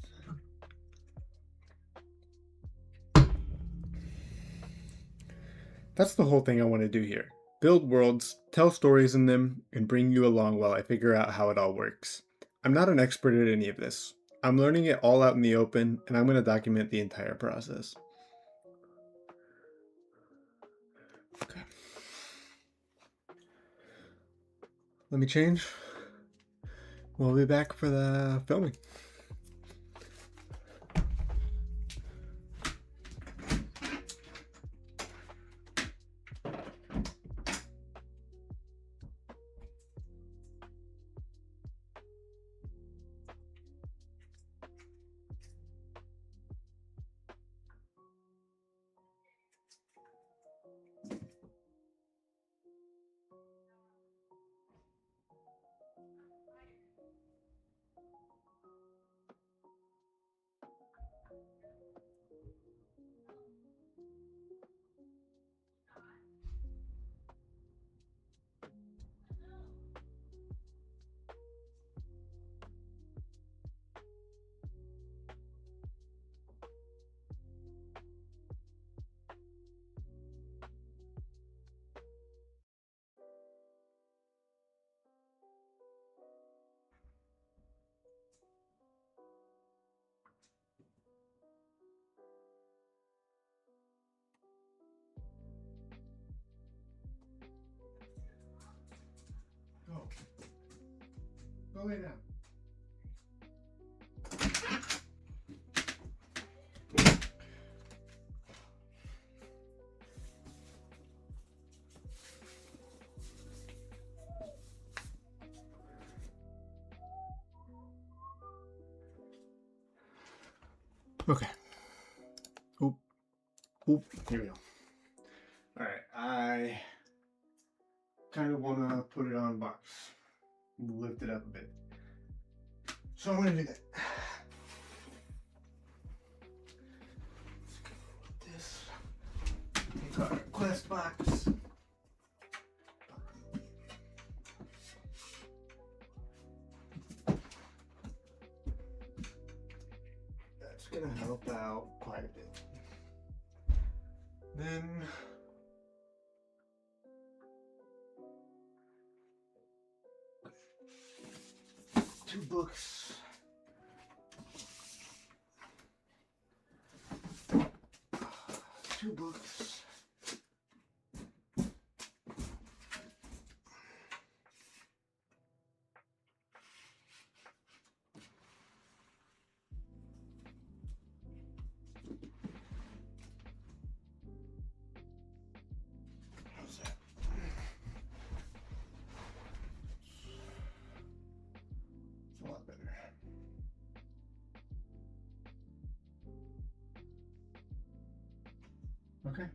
That's the whole thing I want to do here. Build worlds, tell stories in them, and bring you along while I figure out how it all works. I'm not an expert at any of this. I'm learning it all out in the open, and I'm going to document the entire process. Okay. Let me change. We'll be back for the filming. Go lay down. Okay. Oop. Oop. Here we go. Alright, I kind of want to put it on box. Lift it up a bit. So I'm going to do that. Let's go with this. Take our request box. That's going to help out quite a bit. Then two books. Two books. How's that? It's a lot better. Okay.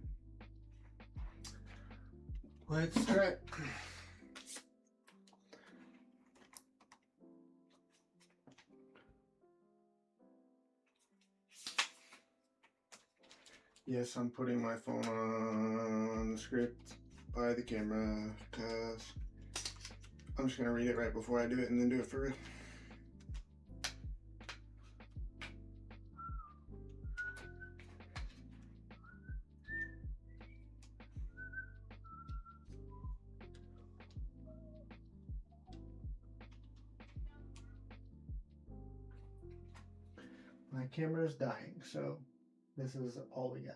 Let's try it. Yes, I'm putting my phone on the script by the camera because I'm just going to read it right before I do it and then do it for real. My camera is dying, so this is all we got.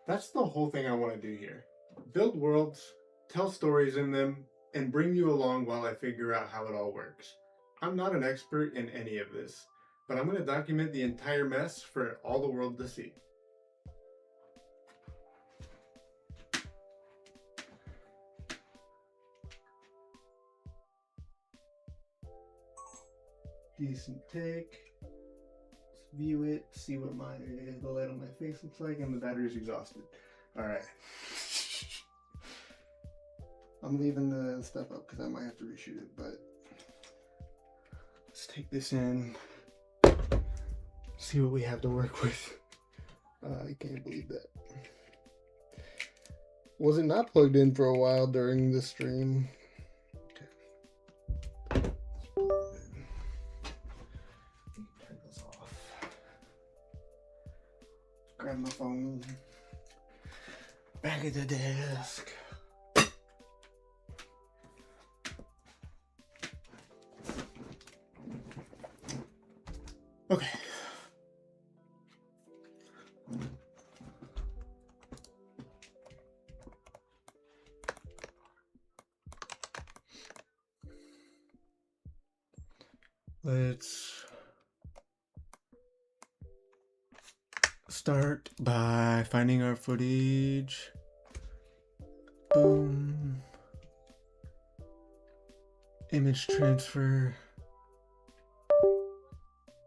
That's the whole thing I want to do here. build worlds, tell stories in them, and bring you along while I figure out how it all works. I'm not an expert in any of this, but I'm going to document the entire mess for all the world to see. Decent take. Let's view it, see what the light on my face looks like, and the battery's exhausted. All right. I'm leaving the stuff up because I might have to reshoot it, but let's take this in, see what we have to work with. I can't believe that. Was it not plugged in for a while during the stream? Okay. Turn this off. Grab my phone. Back at the desk. Okay. Let's start by finding our footage. Boom. Image transfer.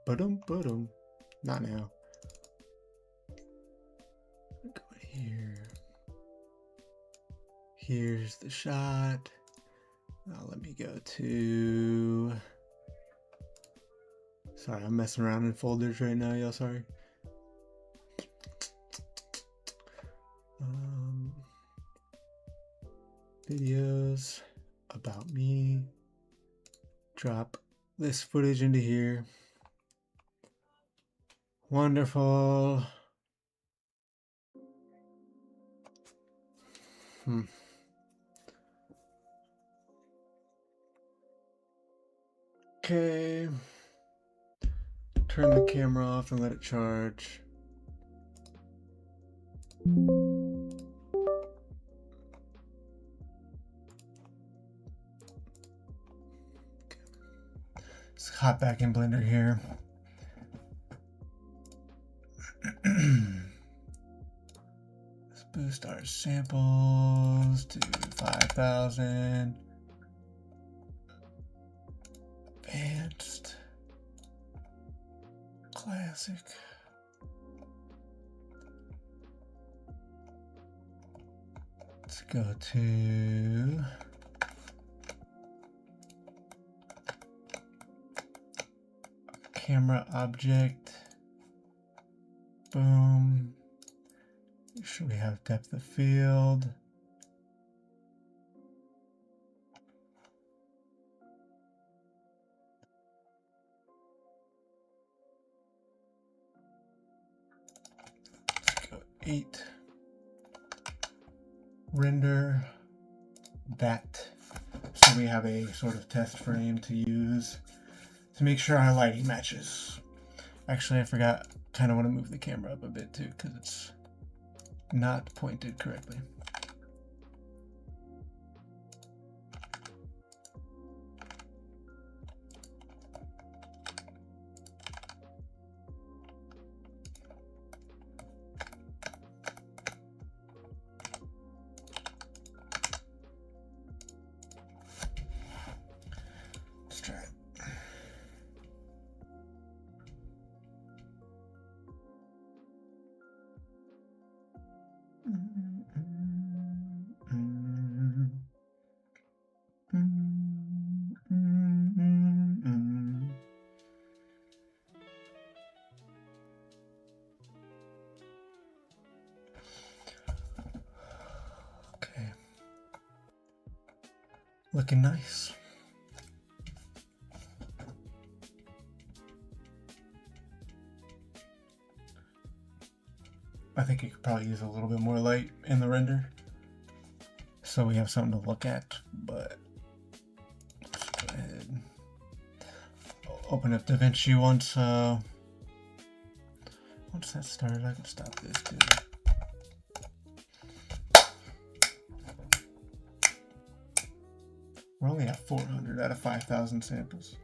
Ba-dum. Not now. Go here. Here's the shot. Now let me go to... Sorry, I'm messing around in folders right now, y'all, sorry. Videos, about me. Drop this footage into here. Wonderful. Okay. Turn the camera off and let it charge. Let's hop back in Blender here. Let's boost our samples to 5,000. Advanced. Classic. Let's go to camera object. Boom. Make sure we have depth of field. Let's go 8. Render that. So we have a sort of test frame to use to make sure our lighting matches. Actually, I forgot, kind of want to move the camera up a bit too because it's not pointed correctly. Let's try it. Okay. Looking nice. I think you could probably use a little bit more light in the render so we have something to look at, but let's go ahead. Open up DaVinci once that's started. I can stop this too. We're only at 400 out of 5,000 samples.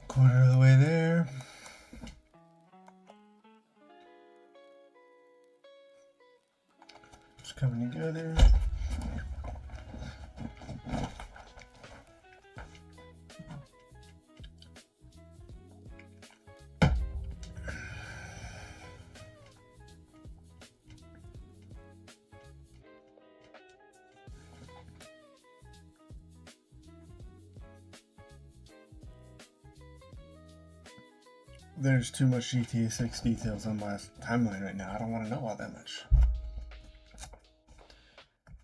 Quarter of the way there. It's coming together. There's too much GTA 6 details on my timeline right now. I don't want to know all that much.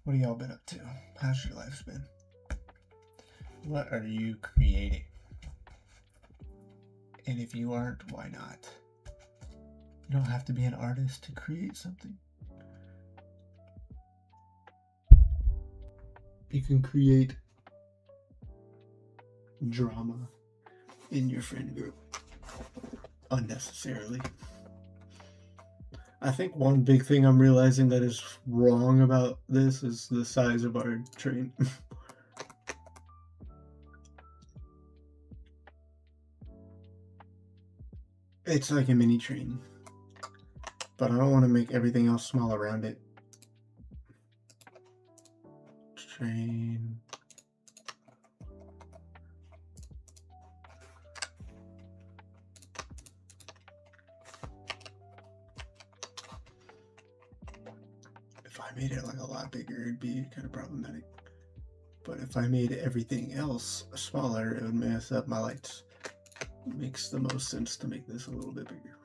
What have y'all been up to? How's your life been? What are you creating? And if you aren't, why not? You don't have to be an artist to create something. You can create drama in your friend group unnecessarily. I think one big thing I'm realizing that is wrong about this is the size of our train. It's like a mini train, but I don't want to make everything else small around it. Train. If I made it like a lot bigger, it'd be kind of problematic. But if I made everything else smaller, it would mess up my lights. It makes the most sense to make this a little bit bigger.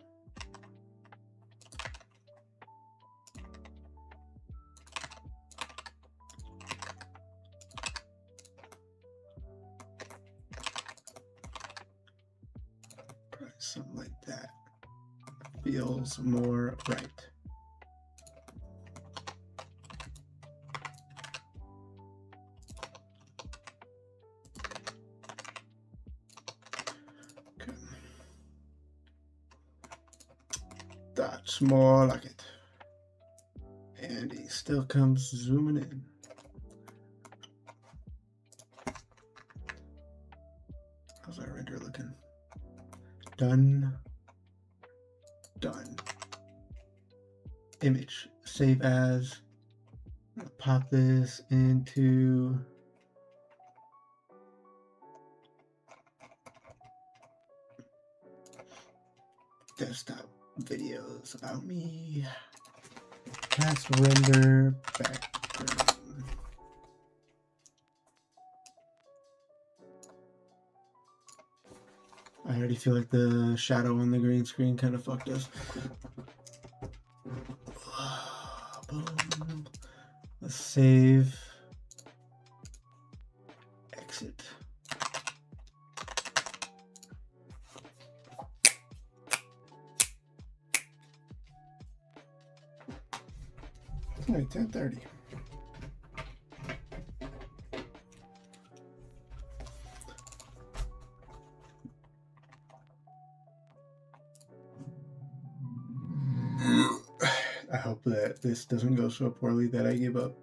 Probably something like that feels more right. That's more like it. And he still comes zooming in. How's our render looking? Done. Done. Image. Save as. Pop this into desktop. Videos about me. Cast render background. I already feel like the shadow on the green screen kind of fucked us. Boom. Let's save. Exit. All right, 10:30. I hope that this doesn't go so poorly that I give up.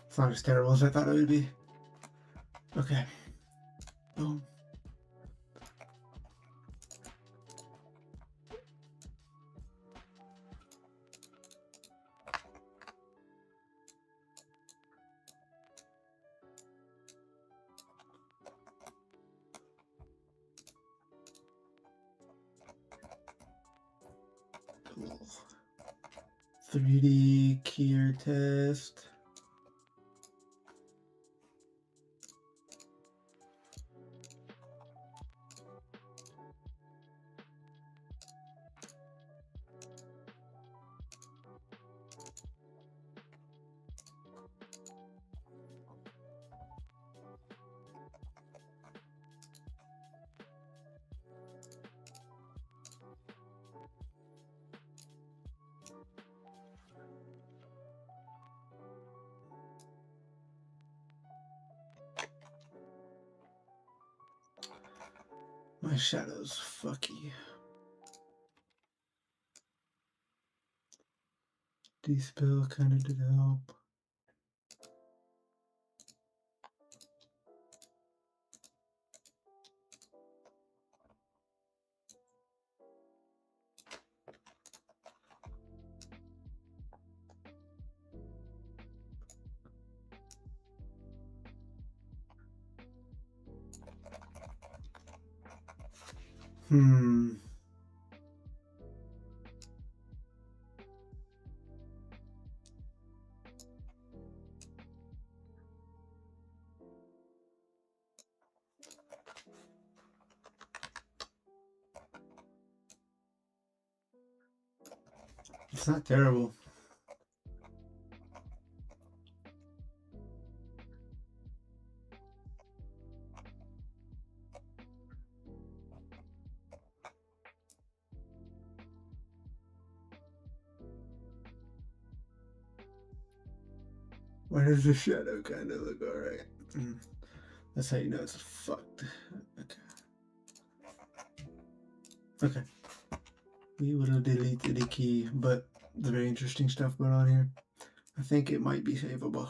It's not as terrible as I thought it would be. Okay. Boom. 3D keyer test. My shadow's fucky. Dispel kind of did help. It's not terrible. Why does the shadow kind of look alright? That's how you know it's fucked. Okay. We will delete the key, but the very interesting stuff going on here. I think it might be savable.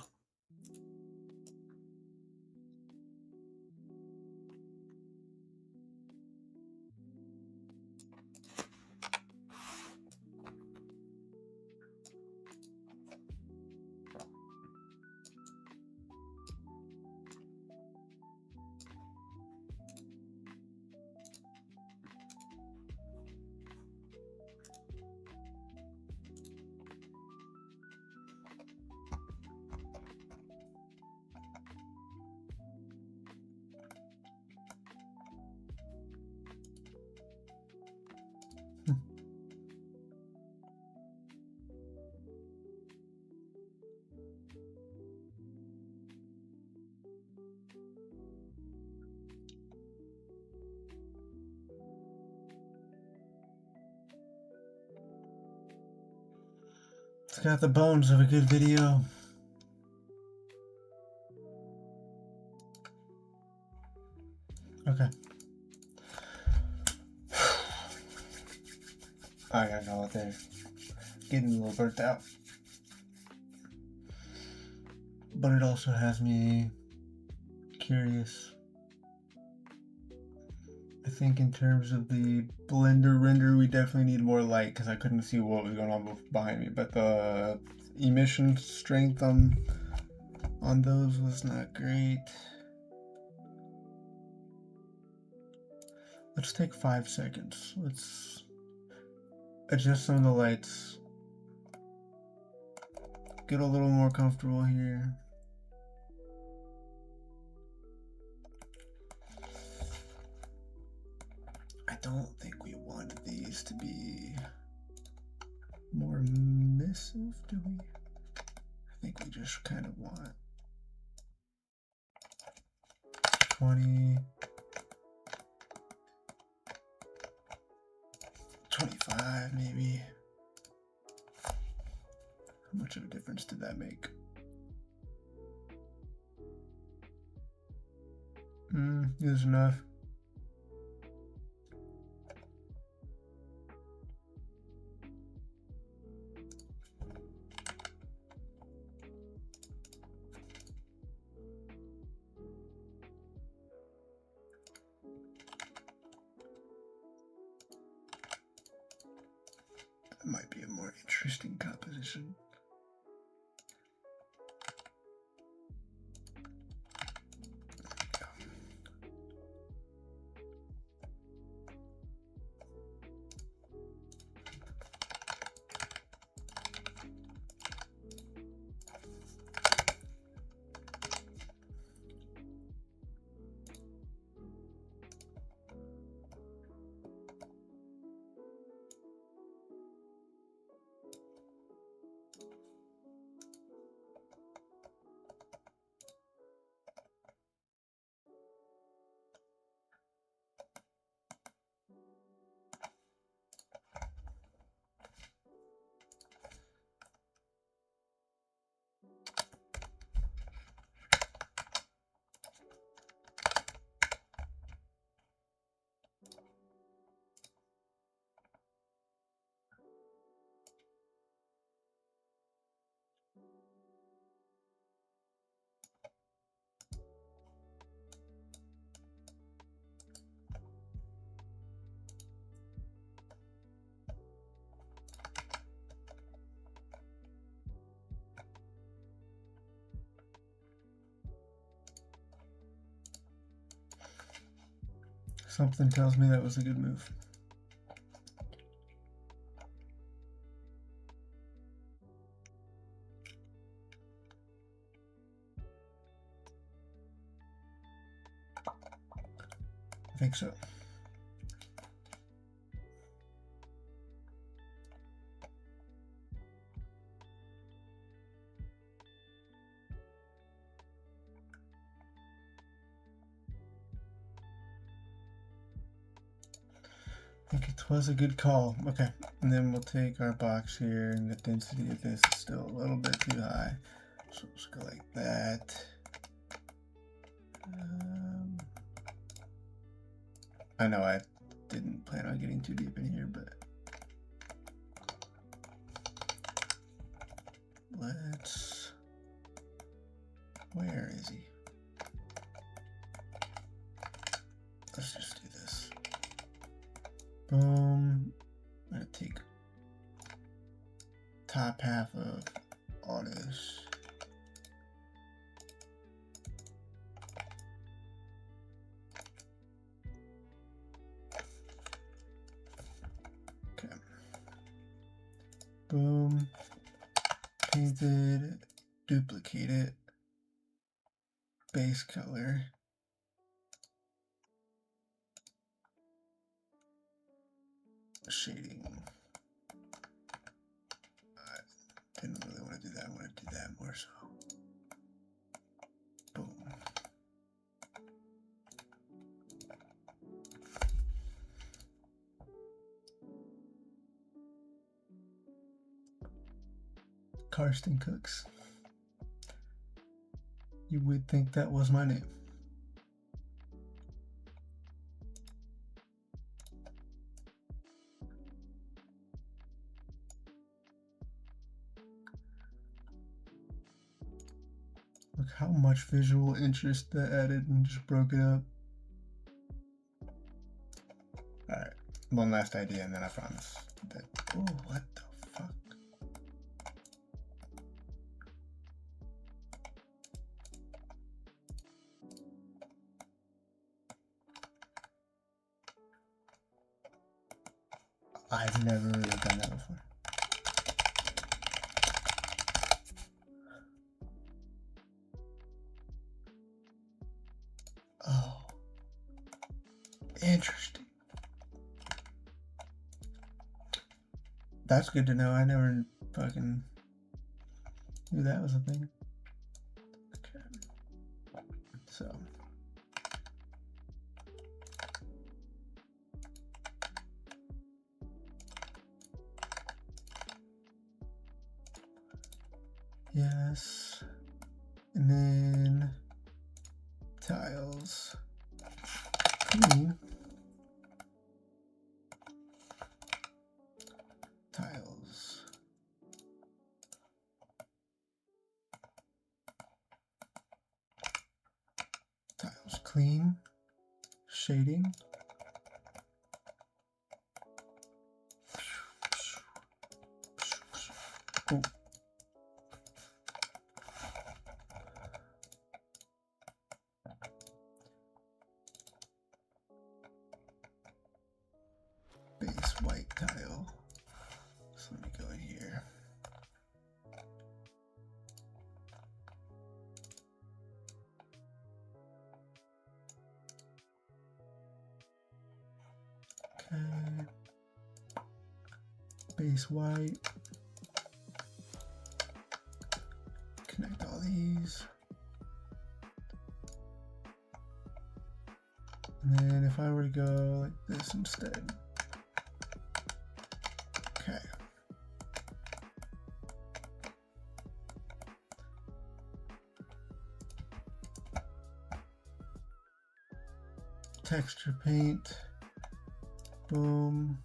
It's got the bones of a good video. Okay. I gotta go out there. Getting a little burnt out. But it also has me curious. I think in terms of the Blender render, we definitely need more light because I couldn't see what was going on behind me. But the emission strength on those was not great. Let's take 5 seconds. Let's adjust some of the lights. Get a little more comfortable here. I don't think we want these to be more emissive, do we? I think we just kind of want 20, 25 maybe. How much of a difference did that make? Is enough. That might be a more interesting composition. Something tells me that was a good move. I think so. I think it was a good call. Okay, and then we'll take our box here, and the density of this is still a little bit too high. So let's go like that. I know I didn't plan on getting too deep in here, but let's, where is he? Let's just do this. Boom. I'm gonna take top half of all this. Okay. Boom. Painted, duplicate it. Base color. Shading. I didn't really want to do that. I want to do that more so. Boom. Karsten Cooks. You would think that was my name. Look how much visual interest that added and just broke it up. Alright, one last idea and then I promise that. Oh, what the fuck? I've never really done that before. Oh, interesting. That's good to know. I never fucking knew that was a thing. Okay. So. Yes. And then tiles. Clean. Tiles. Tiles clean. Shading. Oh. Base white tile. So let me go in here. Okay. Base white. Connect all these. And then if I were to go like this instead. Okay. Texture paint. Boom.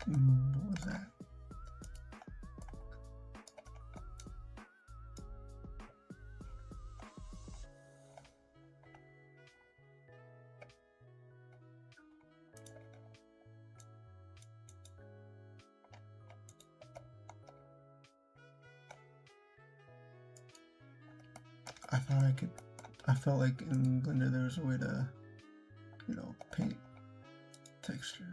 What was that? I felt like in Blender there was a way to, you know, paint texture.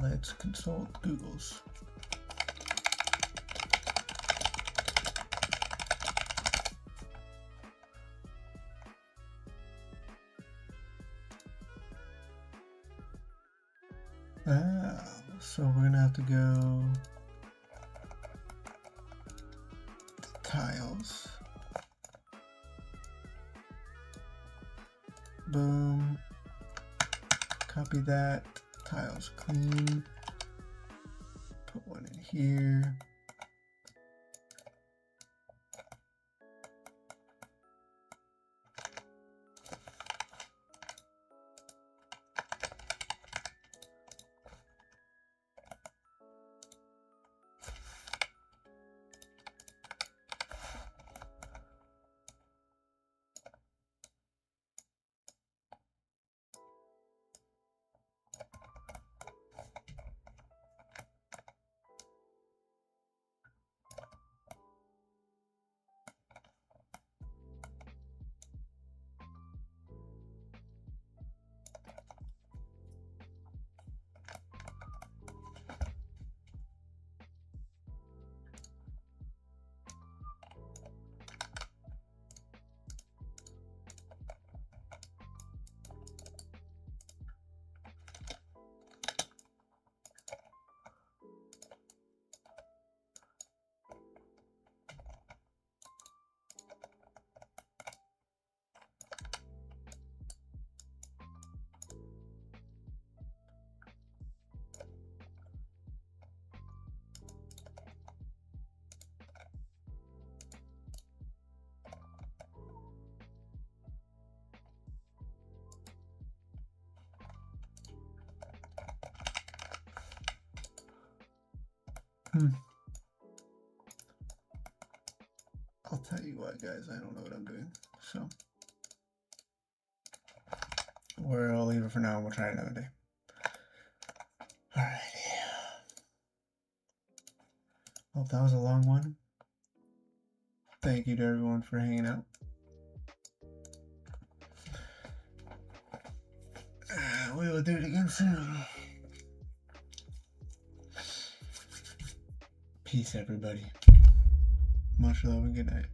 Let's consult Google's. So we're gonna have to go to tiles. Boom. Copy that. Tiles clean. Put one in here. I'll tell you what, guys, I don't know what I'm doing. So I'll leave it for now and we'll try it another day. Alrighty. Well, that was a long one. Thank you to everyone for hanging out. We will do it again soon. Peace, everybody. Much love and good night.